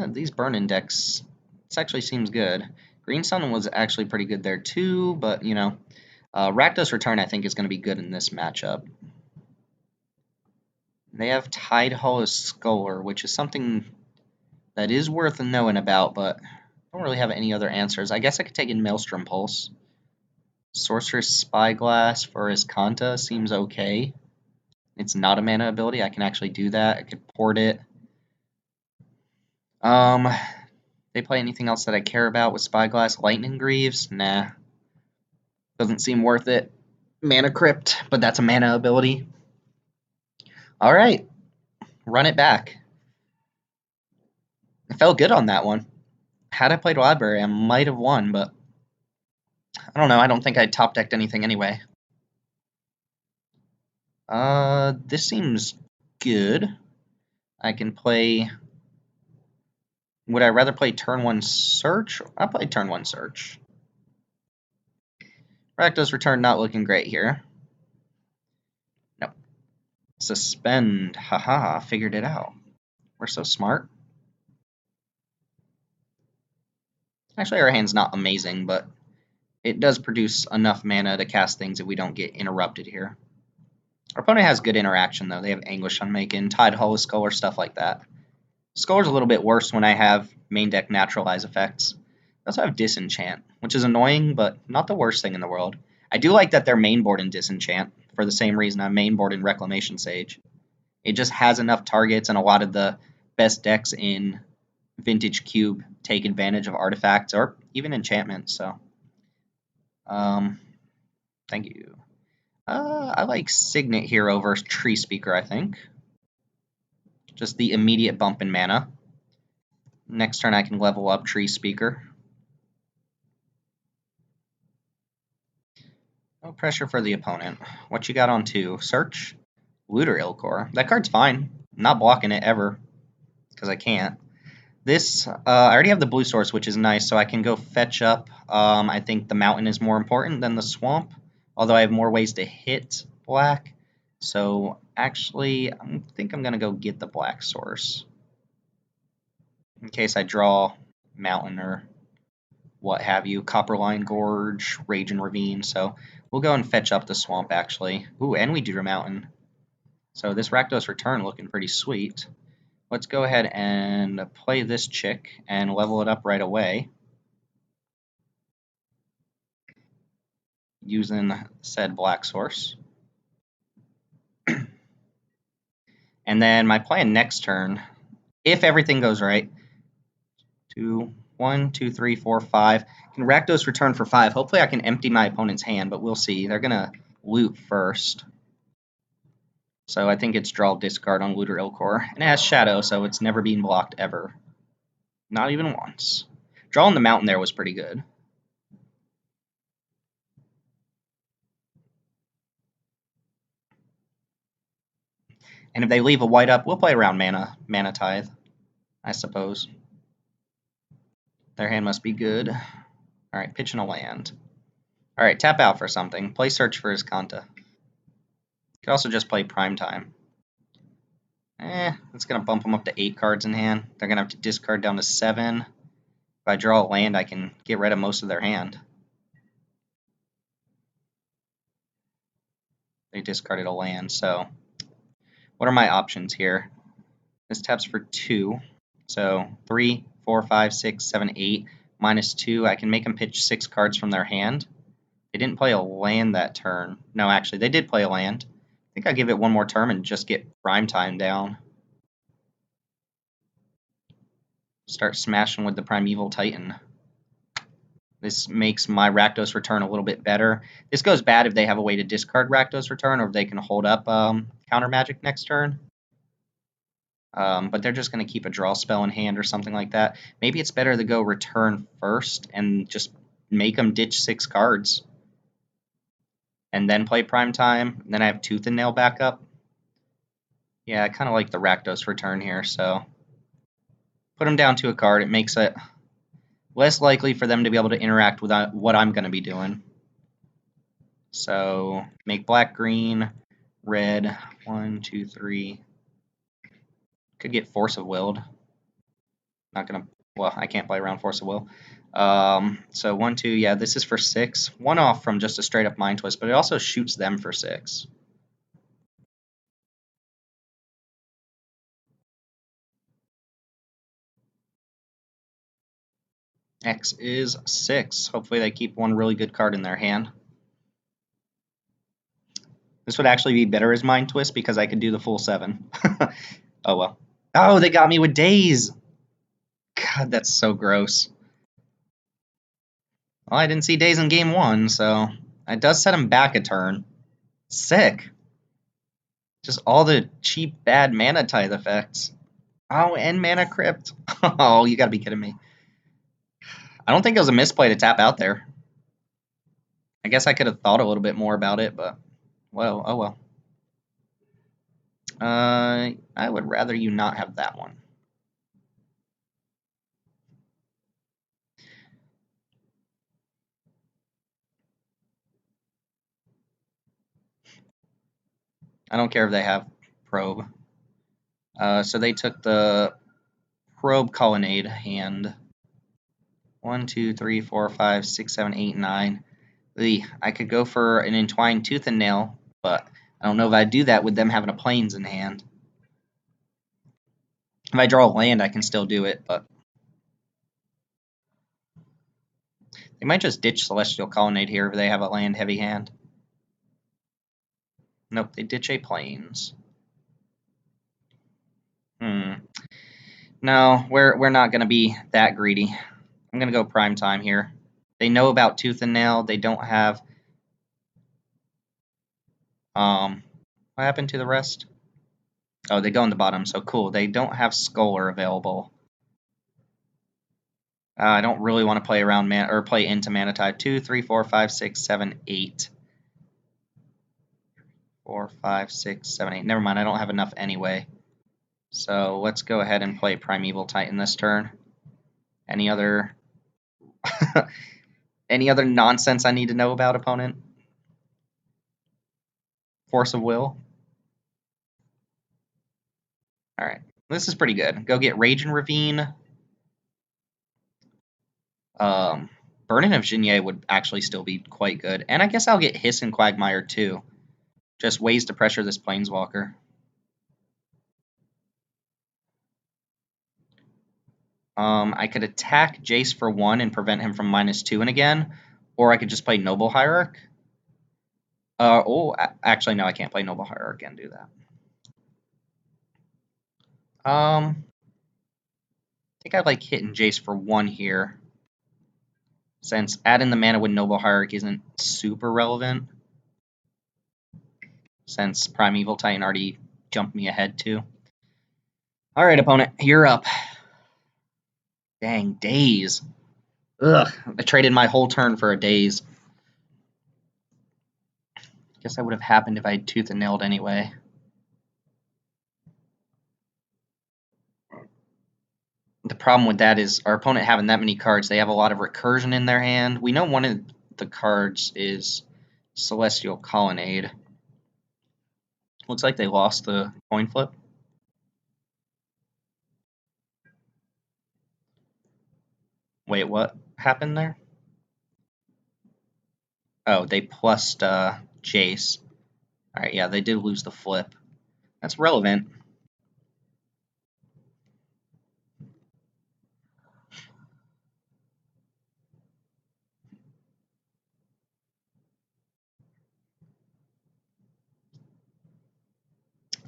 [SPEAKER 1] These burn decks, this actually seems good. Green Sun was actually pretty good there too, but, you know, Rakdos Return I think is going to be good in this matchup. They have Tidehollow Sculler, which is something that is worth knowing about, but I don't really have any other answers. I guess I could take in Maelstrom Pulse. Sorcerer's Spyglass for Escanta seems okay. It's not a mana ability. I can actually do that. I could port it. They play anything else that I care about with Spyglass? Lightning Greaves? Nah. Doesn't seem worth it. Mana Crypt, but that's a mana ability. Alright. Run it back. I felt good on that one. Had I played Library, I might have won, but I don't know. I don't think I top decked anything anyway. This seems good. I can play... Would I rather play turn 1 Search? I'll play turn 1 Search. Rakdos Return not looking great here. Nope. Suspend. Haha, figured it out. We're so smart. Actually, our hand's not amazing, but it does produce enough mana to cast things if we don't get interrupted here. Our opponent has good interaction, though. They have Anguish Unmaken, Tidehollow Sculler, stuff like that. Sculler's a little bit worse when I have main deck Naturalize effects. I also have Disenchant, which is annoying, but not the worst thing in the world. I do like that they're main board in Disenchant, for the same reason I'm main board in Reclamation Sage. It just has enough targets, and a lot of the best decks in Vintage Cube take advantage of artifacts, or even enchantments, so... thank you. I like Signet here over Tree Speaker, I think. Just the immediate bump in mana. Next turn I can level up Tree Speaker. No pressure for the opponent. What you got on 2? Search? Looter Ilkor. That card's fine. I'm not blocking it ever, because I can't. This, I already have the blue source, which is nice, so I can go fetch up. I think the mountain is more important than the swamp, although I have more ways to hit black. So actually, I think I'm going to go get the black source, in case I draw mountain or what have you. Copperline Gorge, Raging Ravine, so we'll go and fetch up the swamp, actually. Ooh, and we drew a mountain. So this Rakdos Return looking pretty sweet. Let's go ahead and play this chick and level it up right away using said black source. And then my plan next turn, if everything goes right, 1, 2, 3, 4, 5. Can Rakdos Return for 5. Hopefully I can empty my opponent's hand, but we'll see. They're going to loot first. So I think it's draw discard on Looter Ilkor. And it has Shadow, so it's never been blocked ever. Not even once. Drawing the mountain there was pretty good. And if they leave a white up, we'll play around Mana Tithe, I suppose. Their hand must be good. Alright, pitch in a land. Alright, tap out for something. Play Search for Iskanta. Could also just play Primetime. It's going to bump them up to 8 cards in hand. They're going to have to discard down to 7. If I draw a land, I can get rid of most of their hand. They discarded a land, so what are my options here? This taps for 2. So 3, 4, 5, 6, 7, 8. Minus 2. I can make them pitch 6 cards from their hand. They didn't play a land that turn. No, actually, they did play a land. I think I'll give it one more turn and just get Primetime down. Start smashing with the Primeval Titan. This makes my Rakdos return a little bit better. This goes bad if they have a way to discard Rakdos return, or if they can hold up counter magic next turn. But they're just going to keep a draw spell in hand or something like that. Maybe it's better to go return first and just make them ditch 6 cards. And then play Primetime. And then I have Tooth and Nail back up. Yeah, I kind of like the Rakdos return here, so put them down to a card. It makes it less likely for them to be able to interact with what I'm going to be doing. So make black, green, red. 1, 2, 3. Could get Force of Willed. Not going to... Well, I can't play around Force of Will. So 1, 2, yeah, this is for 6. 1 off from just a straight up Mind Twist, but it also shoots them for 6. X is 6. Hopefully they keep one really good card in their hand. This would actually be better as Mind Twist because I could do the full 7. Oh well. Oh, they got me with Daze! God, that's so gross. Well, I didn't see Daze in game 1, so it does set him back a turn. Sick. Just all the cheap, bad Mana Tithe effects. Oh, and Mana Crypt. Oh, you gotta be kidding me. I don't think it was a misplay to tap out there. I guess I could have thought a little bit more about it, but, well, oh well. I would rather you not have that one. I don't care if they have Probe. So they took the Probe Colonnade hand. 1, 2, 3, 4, 5, 6, 7, 8, 9. I could go for an Entwined Tooth and Nail, but I don't know if I'd do that with them having a Plains in hand. If I draw a land, I can still do it, but they might just ditch Celestial Colonnade here if they have a land-heavy hand. Nope, they ditch a Plains. No, we're not going to be that greedy. I'm going to go Primetime here. They know about Tooth and Nail. They don't have... what happened to the rest? Oh, they go in the bottom, so cool. They don't have Scholar available. I don't really want to play around or play into Mana Tithe. 2, 3, 4, 5, 6, 7, 8. 4, 5, 6, 7, 8. Never mind, I don't have enough anyway. So let's go ahead and play Primeval Titan this turn. Any other any other nonsense I need to know about, opponent? Force of Will. Alright, this is pretty good. Go get Rage and Ravine. Burden of Jinye would actually still be quite good. And I guess I'll get Hiss and Quagmire too. Just ways to pressure this Planeswalker. I could attack Jace for 1 and prevent him from -2 and again. Or I could just play Noble Hierarch. Actually, no, I can't play Noble Hierarch and do that. I think I like hitting Jace for 1 here. Since adding the mana with Noble Hierarch isn't super relevant. Since Primeval Titan already jumped me ahead too. Alright, opponent, you're up. Dang, Daze. Ugh, I traded my whole turn for a Daze. Guess that would have happened if I had Tooth and Nailed anyway. The problem with that is our opponent having that many cards, they have a lot of recursion in their hand. We know one of the cards is Celestial Colonnade. Looks like they lost the coin flip. Wait, what happened there? Oh, they plussed Jace. Alright, yeah, they did lose the flip. That's relevant.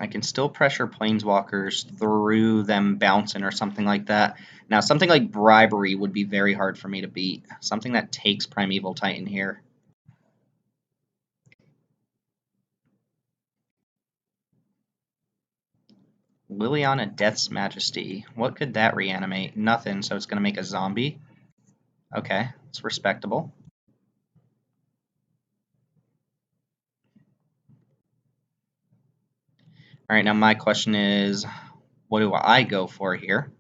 [SPEAKER 1] I can still pressure Planeswalkers through them bouncing or something like that. Now, something like Bribery would be very hard for me to beat. Something that takes Primeval Titan here. Liliana Death's Majesty. What could that reanimate? Nothing, so it's going to make a zombie. Okay, it's respectable. Alright, now my question is, what do I go for here?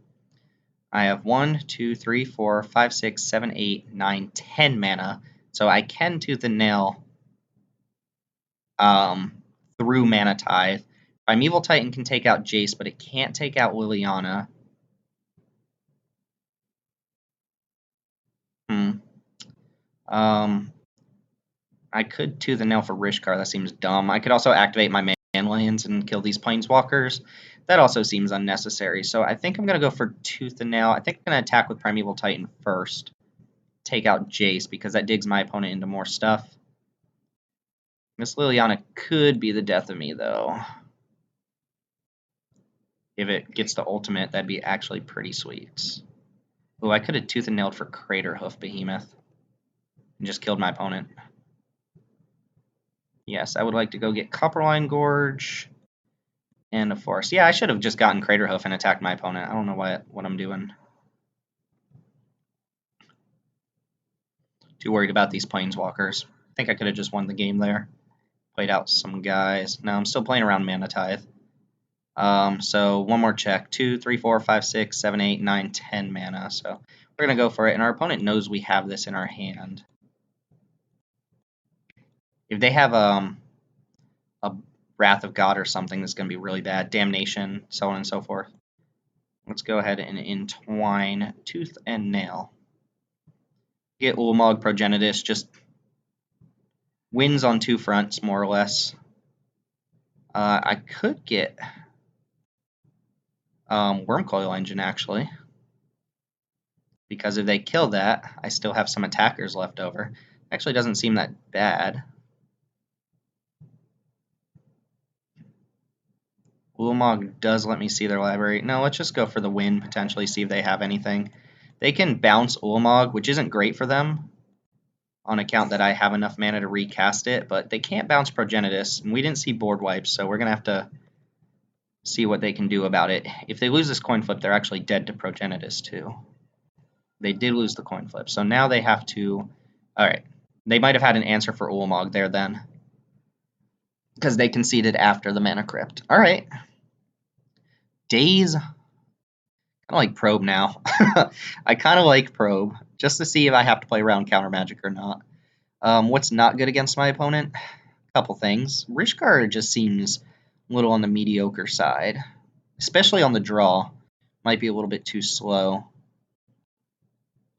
[SPEAKER 1] I have 1, 2, 3, 4, 5, 6, 7, 8, 9, 10 mana, so I can Tooth and Nail through Mana Tithe. Primeval Titan can take out Jace, but it can't take out Liliana. I could Tooth and Nail for Rishkar. That seems dumb. I could also activate my Manlands and kill these Planeswalkers. That also seems unnecessary. So I think I'm going to go for Tooth and Nail. I think I'm going to attack with Primeval Titan first. Take out Jace, because that digs my opponent into more stuff. Miss Liliana could be the death of me, though. If it gets the ultimate, that'd be actually pretty sweet. Oh, I could have Tooth and Nailed for Craterhoof Behemoth and just killed my opponent. Yes, I would like to go get Copperline Gorge and a Forest. Yeah, I should have just gotten Craterhoof and attacked my opponent. I don't know what I'm doing. Too worried about these Planeswalkers. I think I could have just won the game there. Played out some guys. No, I'm still playing around Mana Tithe. So one more check. 2, 3, 4, 5, 6, 7, 8, 9, 10 mana. So we're going to go for it, and our opponent knows we have this in our hand. If they have a Wrath of God or something that's going to be really bad, Damnation, so on and so forth. Let's go ahead and entwine Tooth and Nail. Get Ulamog Progenitus, just wins on two fronts, more or less. I could get Wormcoil Engine, actually. Because if they kill that, I still have some attackers left over. Actually doesn't seem that bad. Ulamog does let me see their library. No, let's just go for the win, potentially see if they have anything. They can bounce Ulamog, which isn't great for them, on account that I have enough mana to recast it, but they can't bounce Progenitus, and we didn't see board wipes, so we're going to have to see what they can do about it. If they lose this coin flip, they're actually dead to Progenitus, too. They did lose the coin flip, so now they have to... Alright, they might have had an answer for Ulamog there, then. Because they conceded after the Mana Crypt. Alright. Daze. I kind of like Probe now. I kind of like Probe, just to see if I have to play around Counter Magic or not. What's not good against my opponent? A couple things. Rishkar just seems a little on the mediocre side, especially on the draw. Might be a little bit too slow.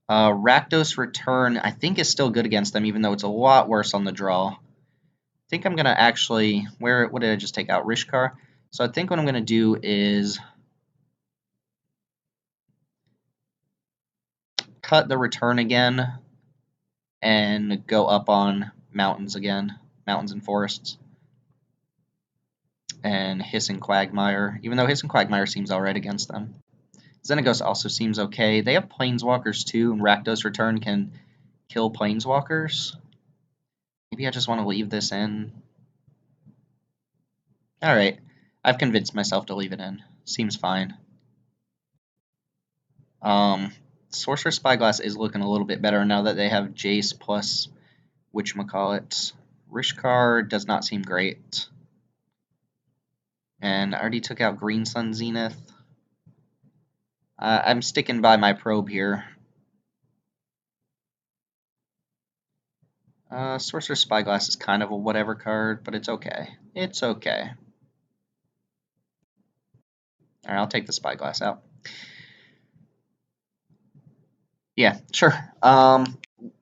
[SPEAKER 1] Rakdos Return, I think, is still good against them, even though it's a lot worse on the draw. I think I'm going to actually... What did I just take out? Rishkar? So I think what I'm going to do is cut the return again and go up on mountains again. Mountains and forests. And Hissing Quagmire, even though Hissing Quagmire seems alright against them. Xenagos also seems okay. They have Planeswalkers too, and Rakdos Return can kill Planeswalkers. Maybe I just want to leave this in. Alright, I've convinced myself to leave it in. Seems fine. Sorcerer Spyglass is looking a little bit better now that they have Jace plus whatchamacallit. Rishkar does not seem great. And I already took out Green Sun Zenith. I'm sticking by my probe here. Sorcerer's Spyglass is kind of a whatever card, but it's okay. It's okay. Alright, I'll take the Spyglass out. Yeah, sure.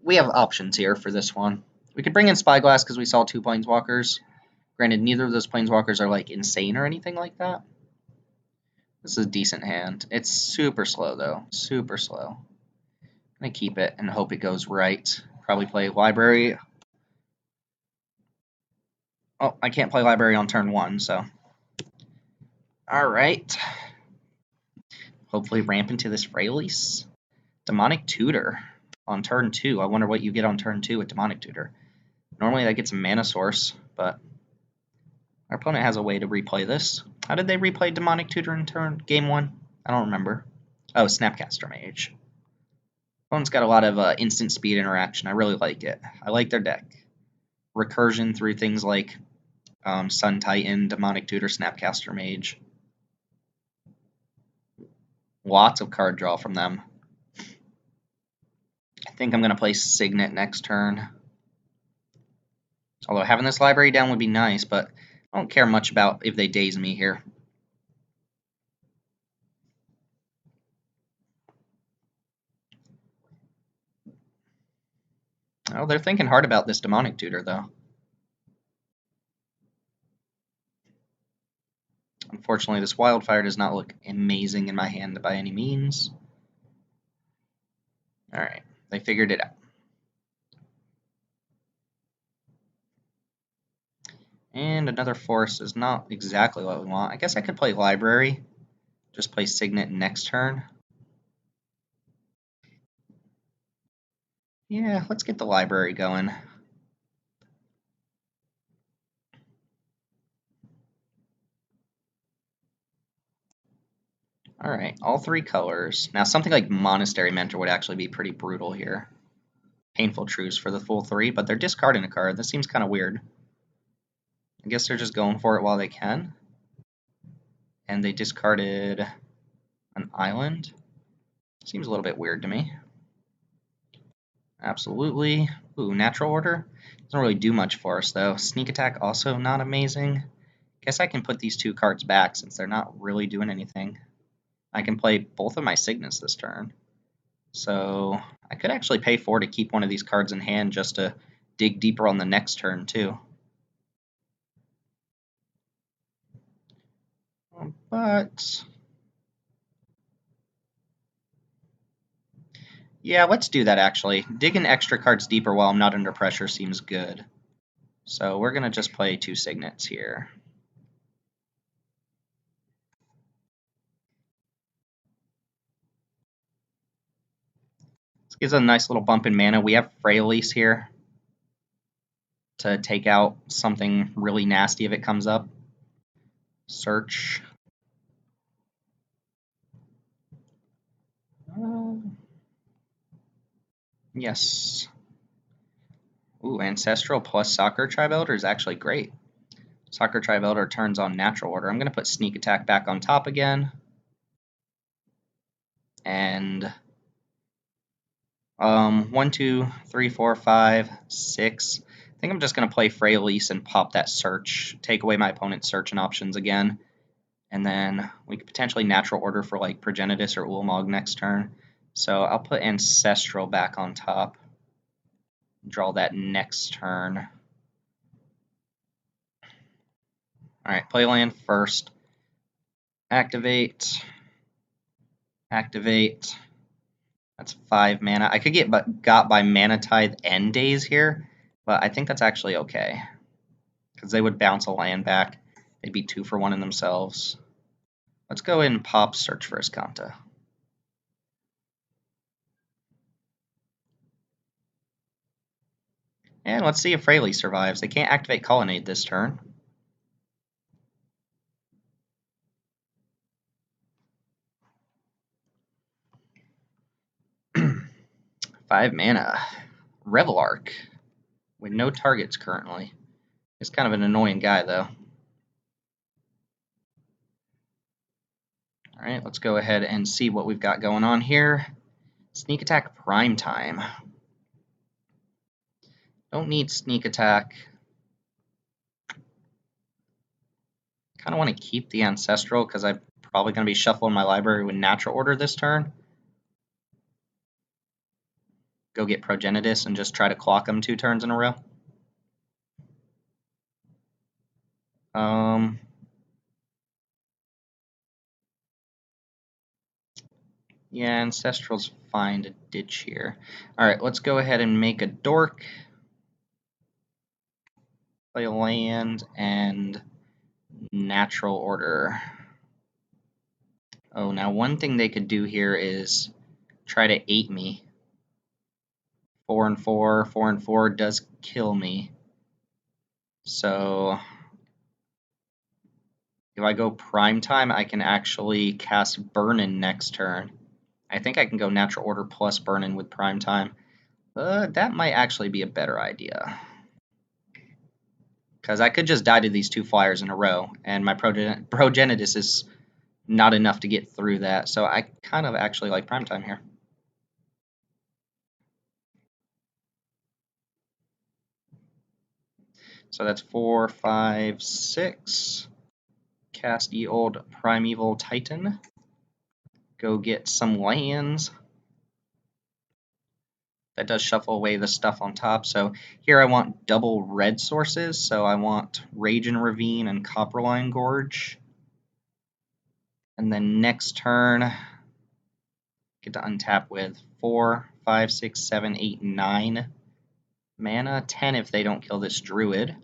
[SPEAKER 1] We have options here for this one. We could bring in Spyglass because we saw 2 Planeswalkers. Granted, neither of those Planeswalkers are, like, insane or anything like that. This is a decent hand. It's super slow, though. Super slow. I'm going to keep it and hope it goes right. Probably play Library. Oh, I can't play Library on turn 1, so... Alright. Hopefully ramp into this Freylease. Demonic Tutor on turn 2. I wonder what you get on turn 2 with Demonic Tutor. Normally that gets a mana source, but our opponent has a way to replay this. How did they replay Demonic Tutor in game 1? I don't remember. Oh, Snapcaster Mage. Opponent's got a lot of instant speed interaction. I really like it. I like their deck. Recursion through things like Sun Titan, Demonic Tutor, Snapcaster Mage. Lots of card draw from them. I think I'm going to play Signet next turn. Although having this library down would be nice, but I don't care much about if they daze me here. Oh, they're thinking hard about this Demonic Tutor, though. Unfortunately, this Wildfire does not look amazing in my hand by any means. Alright, they figured it out. And another force is not exactly what we want. I guess I could play Library. Just play Signet next turn. Yeah, let's get the Library going. Alright, all 3 colors. Now, something like Monastery Mentor would actually be pretty brutal here. Painful Truce for the full 3, but they're discarding a card. This seems kind of weird. I guess they're just going for it while they can. And they discarded an island. Seems a little bit weird to me. Absolutely. Ooh, Natural Order. Doesn't really do much for us, though. Sneak Attack also not amazing. Guess I can put these 2 cards back since they're not really doing anything. I can play both of my Signets this turn. So I could actually pay 4 to keep one of these cards in hand just to dig deeper on the next turn, too. But yeah, let's do that, actually. Digging extra cards deeper while I'm not under pressure seems good. So we're going to just play 2 Signets here. This gives a nice little bump in mana. We have Freylease here to take out something really nasty if it comes up. Search. Yes. Ooh, Ancestral plus Soccer Tribe Elder is actually great. Soccer Tribe Elder turns on Natural Order. I'm going to put Sneak Attack back on top again. And 1, 2, 3, 4, 5, 6. I think I'm just going to play Freylease and pop that Search, take away my opponent's searching options again. And then we could potentially Natural Order for like Progenitus or Ulamog next turn. So I'll put Ancestral back on top. Draw that next turn. Alright, play land first. Activate. Activate. That's 5 mana. I could get got by Mana Tithe and Daze here, but I think that's actually okay. Because they would bounce a land back. They'd be 2 for 1 in themselves. Let's go and pop Search for Azcanta. And let's see if Freylease survives. They can't activate Colonnade this turn. Five mana. Revelark. With no targets currently. He's kind of an annoying guy, though. Alright, let's go ahead and see what we've got going on here. Sneak attack prime time. Don't need sneak attack. Kind of want to keep the ancestral because I'm probably going to be shuffling my library with natural order this turn. Go get Progenitus and just try to clock them 2 turns in a row. Yeah, Ancestral's fine to ditch here. Alright, let's go ahead and make a dork. Play a land and natural order. Oh, now one thing they could do here is try to 8 me. 4 and 4. 4 and 4 does kill me. So if I go prime time, I can actually cast Burnin next turn. I think I can go natural order plus Burnin with prime time. That might actually be a better idea. Because I could just die to these 2 flyers in a row, and my Progenitus is not enough to get through that. So I kind of actually like prime time here. So that's 4, 5, 6. Cast ye old Primeval Titan. Go get some lands. That does shuffle away the stuff on top. So here I want double red sources. So I want Rage and Ravine and Copperline Gorge. And then next turn, get to untap with 4, 5, 6, 7, 8, 9 mana. 10 if they don't kill this Druid.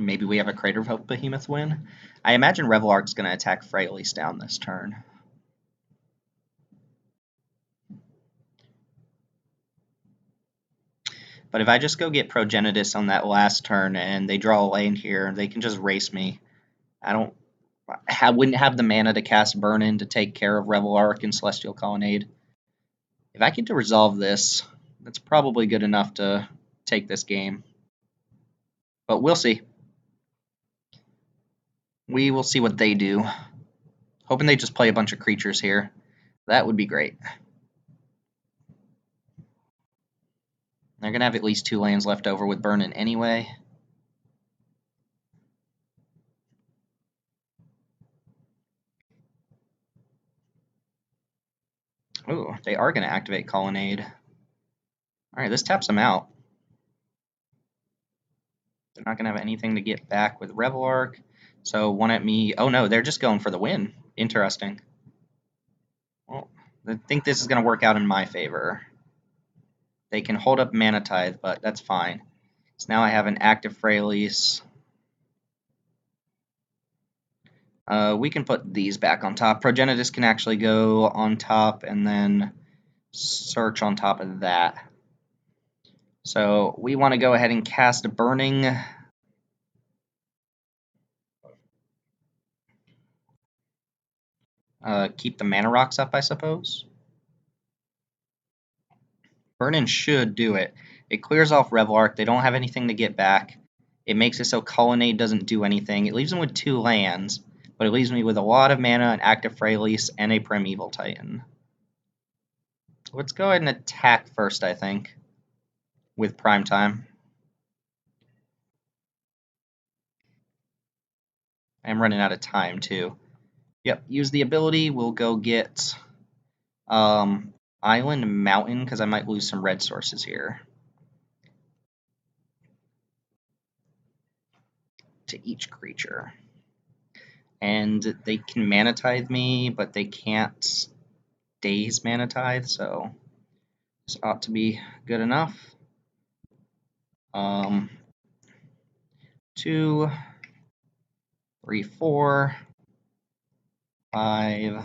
[SPEAKER 1] Maybe we have a Crater of Behemoth win. I imagine Revelark's going to attack Freyalise down this turn. But if I just go get Progenitus on that last turn and they draw a lane here, they can just race me. I wouldn't have the mana to cast Burn-In to take care of Revelark and Celestial Colonnade. If I get to resolve this, that's probably good enough to take this game. But we'll see. We will see what they do. Hoping they just play a bunch of creatures here. That would be great. They're going to have at least 2 lands left over with Burn-In anyway. Ooh, they are going to activate Colonnade. Alright, this taps them out. They're not going to have anything to get back with Revelark. So one at me. Oh no, they're just going for the win. Interesting. Well, I think this is going to work out in my favor. They can hold up Mana Tithe, but that's fine. So now I have an active Freyalise. We can put these back on top. Progenitus can actually go on top and then search on top of that. So we want to go ahead and cast Burning. Keep the mana rocks up, I suppose. Burn-In should do it. It clears off Revelark. They don't have anything to get back. It makes it so Colonnade doesn't do anything. It leaves them with 2 lands, but it leaves me with a lot of mana, an active Freyalise, and a Primeval Titan. Let's go ahead and attack first, I think, with Prime Time. I'm running out of time, too. Yep, use the ability. We'll go get Island Mountain, because I might lose some red sources here. To each creature. And they can Mana Tithe me, but they can't Daze Mana Tithe, so this ought to be good enough. 2, 3, 4, 5,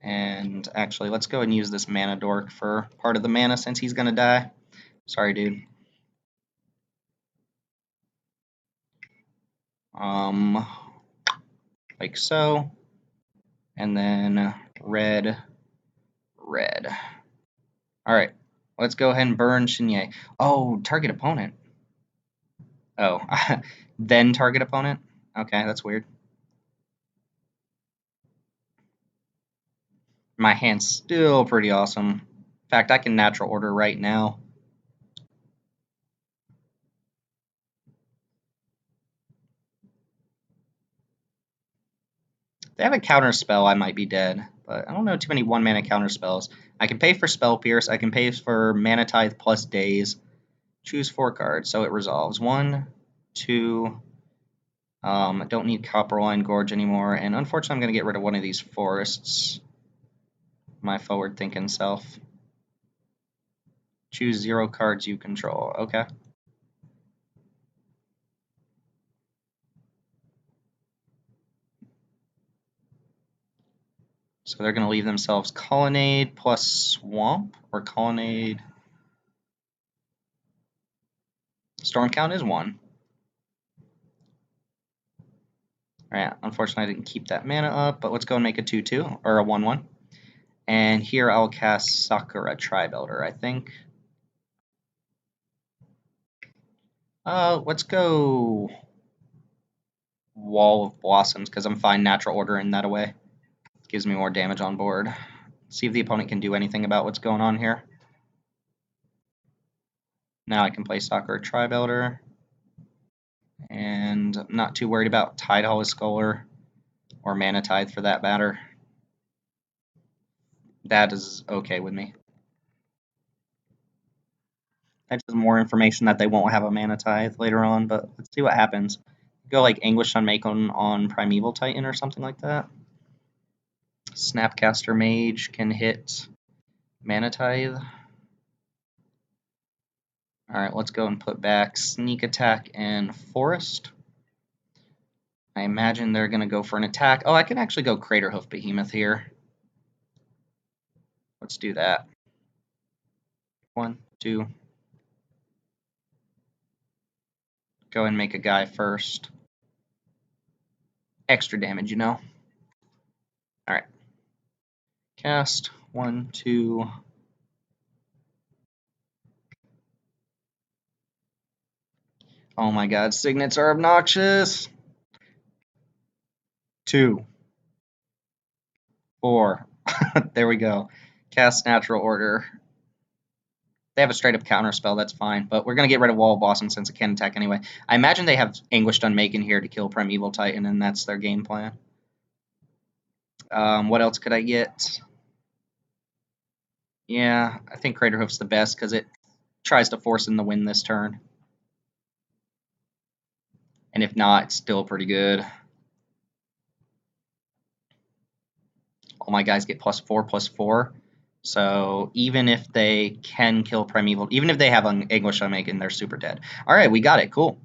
[SPEAKER 1] and actually let's go and use this Mana Dork for part of the mana since he's gonna die. Sorry, dude. Like so, and then red, red. All right, Let's go ahead and burn Shinye. Oh, target opponent. Oh, then target opponent? Okay, that's weird. My hand's still pretty awesome. In fact, I can natural order right now. If they have a counter spell, I might be dead. But I don't know too many 1-mana counter spells. I can pay for Spell Pierce. I can pay for Mana Tithe plus Daze. Choose 4 cards, so it resolves. 1, 2. I don't need Copperline Gorge anymore. And unfortunately, I'm going to get rid of one of these forests. My forward-thinking self. Choose 0 cards you control. Okay. So they're going to leave themselves Colonnade plus Swamp, or Colonnade. Storm count is 1. Alright, unfortunately I didn't keep that mana up, but let's go and make a 2-2, or a 1-1. And here I'll cast Sakura Tri-Builder, I think. Let's go Wall of Blossoms, because I'm fine natural ordering that away. Gives me more damage on board. See if the opponent can do anything about what's going on here. Now I can play Sakura Tri-Builder. And I'm not too worried about Tidehollow Scholar or Mana Tithe for that matter. That is okay with me. That's just more information that they won't have a Mana Tithe later on, but let's see what happens. Go like Anguish Unmaken on Primeval Titan or something like that. Snapcaster Mage can hit Mana Tithe. Alright, let's go and put back Sneak Attack and Forest. I imagine they're going to go for an attack. Oh, I can actually go Craterhoof Behemoth here. Let's do that. 1, 2. Go and make a guy first. Extra damage, you know. Alright. Cast. 1, 2. Oh my god, signets are obnoxious. 2, 4. There we go. Cast Natural Order. They have a straight up counter spell, that's fine. But we're going to get rid of Wall of Blossom since it can attack anyway. I imagine they have Anguished Unmaken here to kill Primeval Titan, and that's their game plan. What else could I get? Yeah, I think Craterhoof's the best because it tries to force in the win this turn. And if not, it's still pretty good. All my guys get +4/+4. So even if they can kill Primeval, even if they have an Anguish Unmaken, they're super dead. All right, we got it. Cool.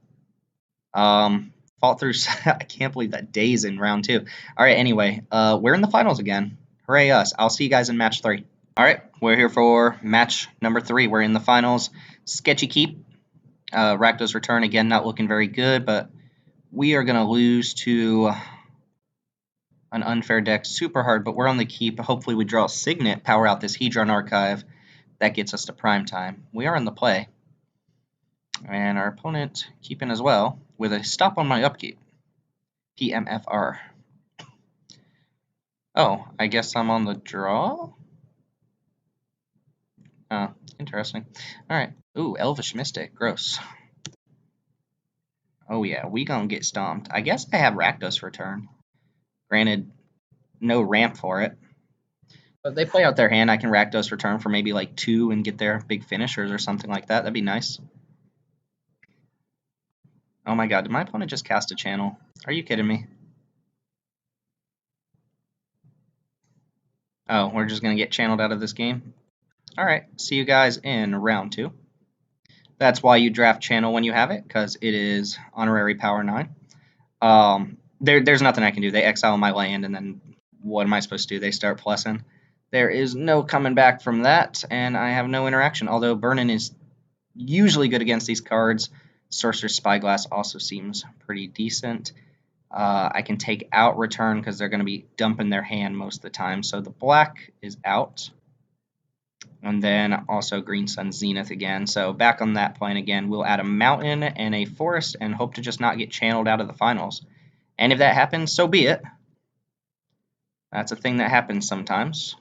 [SPEAKER 1] Fought through. I can't believe that Daze in round 2. All right, anyway, we're in the finals again. Hooray us. I'll see you guys in match 3. All right, we're here for match number 3. We're in the finals. Sketchy Keep. Rakdos Return, again, not looking very good, but we are going to lose to an unfair deck. Super hard, but we're on the keep. Hopefully we draw a Signet, power out this Hedron Archive. That gets us to prime time. We are in the play. And our opponent keeping as well with a stop on my upkeep. PMFR. Oh, I guess I'm on the draw? Oh, interesting. Alright. Ooh, Elvish Mystic. Gross. Oh yeah, we gonna get stomped. I guess I have Rakdos Return. Granted, no ramp for it. But if they play out their hand, I can Rakdos Return for maybe like 2 and get their big finishers or something like that. That'd be nice. Oh my god, did my opponent just cast a channel? Are you kidding me? Oh, we're just gonna get channeled out of this game? Alright, see you guys in round 2. That's why you draft channel when you have it, because it is honorary power 9. There's nothing I can do. They exile my land, and then what am I supposed to do? They start plussing. There is no coming back from that, and I have no interaction. Although Burnin is usually good against these cards. Sorcerer's Spyglass also seems pretty decent. I can take out Return because they're going to be dumping their hand most of the time. So the black is out. And then also Green Sun Zenith again. So back on that plan again, we'll add a mountain and a forest and hope to just not get channeled out of the finals. And if that happens, so be it. That's a thing that happens sometimes.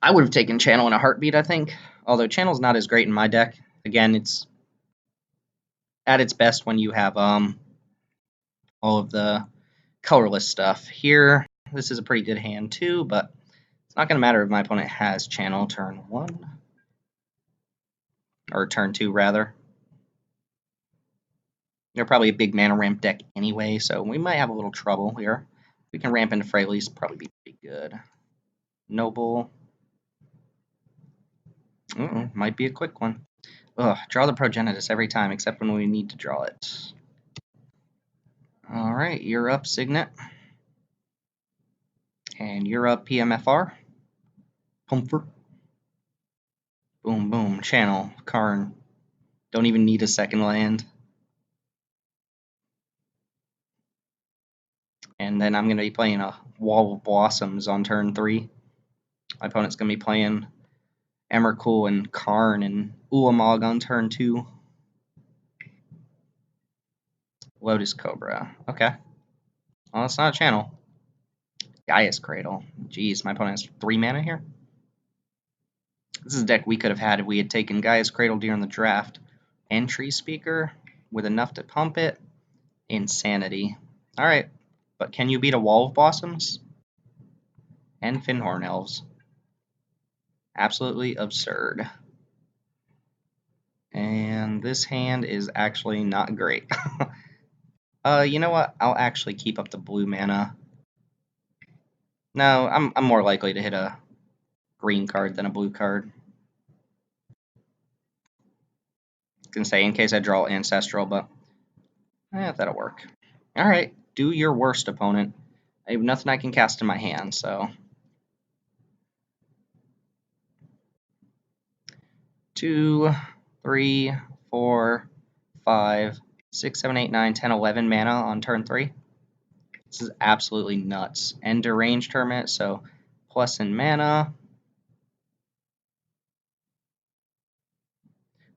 [SPEAKER 1] I would have taken channel in a heartbeat, I think. Although channel's not as great in my deck. Again, it's at its best when you have all of the colorless stuff. Here, this is a pretty good hand too, but it's not going to matter if my opponent has channel turn 1. Or turn 2, rather. They're probably a big mana ramp deck anyway, so we might have a little trouble here. We can ramp into Fraley's, probably be pretty good. Noble. Might be a quick one. Ugh, draw the Progenitus every time, except when we need to draw it. Alright, you're up, Signet. And you're up, PMFR. Comfort. Boom, boom. Channel. Karn. Don't even need a second land. And then I'm going to be playing a Wall of Blossoms on turn 3. My opponent's going to be playing Emrakul and Karn and Ulamog on turn 2. Lotus Cobra. Okay. Well, it's not a channel. Gaia's Cradle. Jeez, my opponent has 3 mana here. This is a deck we could have had if we had taken Gaia's Cradle during the draft. Entry Speaker with enough to pump it. Insanity. Alright, but can you beat a Wall of Blossoms? And Finhorn Elves. Absolutely absurd. And this hand is actually not great. You know what? I'll actually keep up the blue mana. No, I'm more likely to hit a green card than a blue card. I can say in case I draw Ancestral, but that'll work. Alright, do your worst, opponent. I have nothing I can cast in my hand, so 2, 3, 4, 5, 6, 7, 8, 9, 10, 11 mana on turn 3. This is absolutely nuts. Ender range tournament, so plus in mana.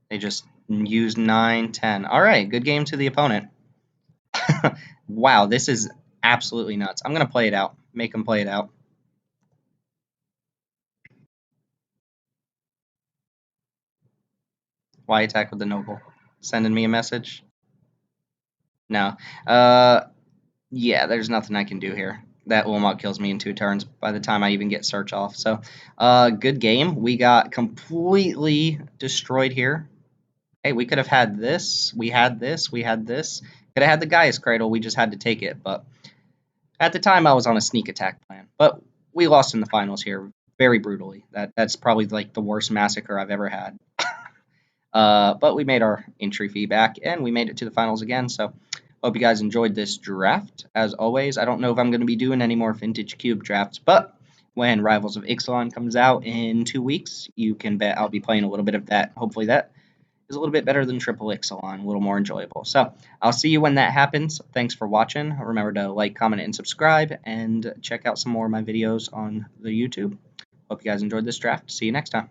[SPEAKER 1] They just used 9, 10. Alright, good game to the opponent. Wow, this is absolutely nuts. I'm going to play it out. Make them play it out. Why attack with the Noble? Sending me a message? No. Yeah, there's nothing I can do here. That Ulamog kills me in 2 turns by the time I even get search off. So, good game. We got completely destroyed here. Hey, we could have had this. We had this. We had this. Could have had the Gaia's Cradle. We just had to take it. But at the time, I was on a sneak attack plan. But we lost in the finals here very brutally. That's probably like the worst massacre I've ever had. But we made our entry fee back, and we made it to the finals again. So hope you guys enjoyed this draft. As always, I don't know if I'm going to be doing any more Vintage Cube drafts, but when Rivals of Ixalan comes out in 2 weeks, you can bet I'll be playing a little bit of that. Hopefully that is a little bit better than Triple Ixalan, a little more enjoyable. So I'll see you when that happens. Thanks for watching. Remember to like, comment, and subscribe, and check out some more of my videos on the YouTube. Hope you guys enjoyed this draft. See you next time.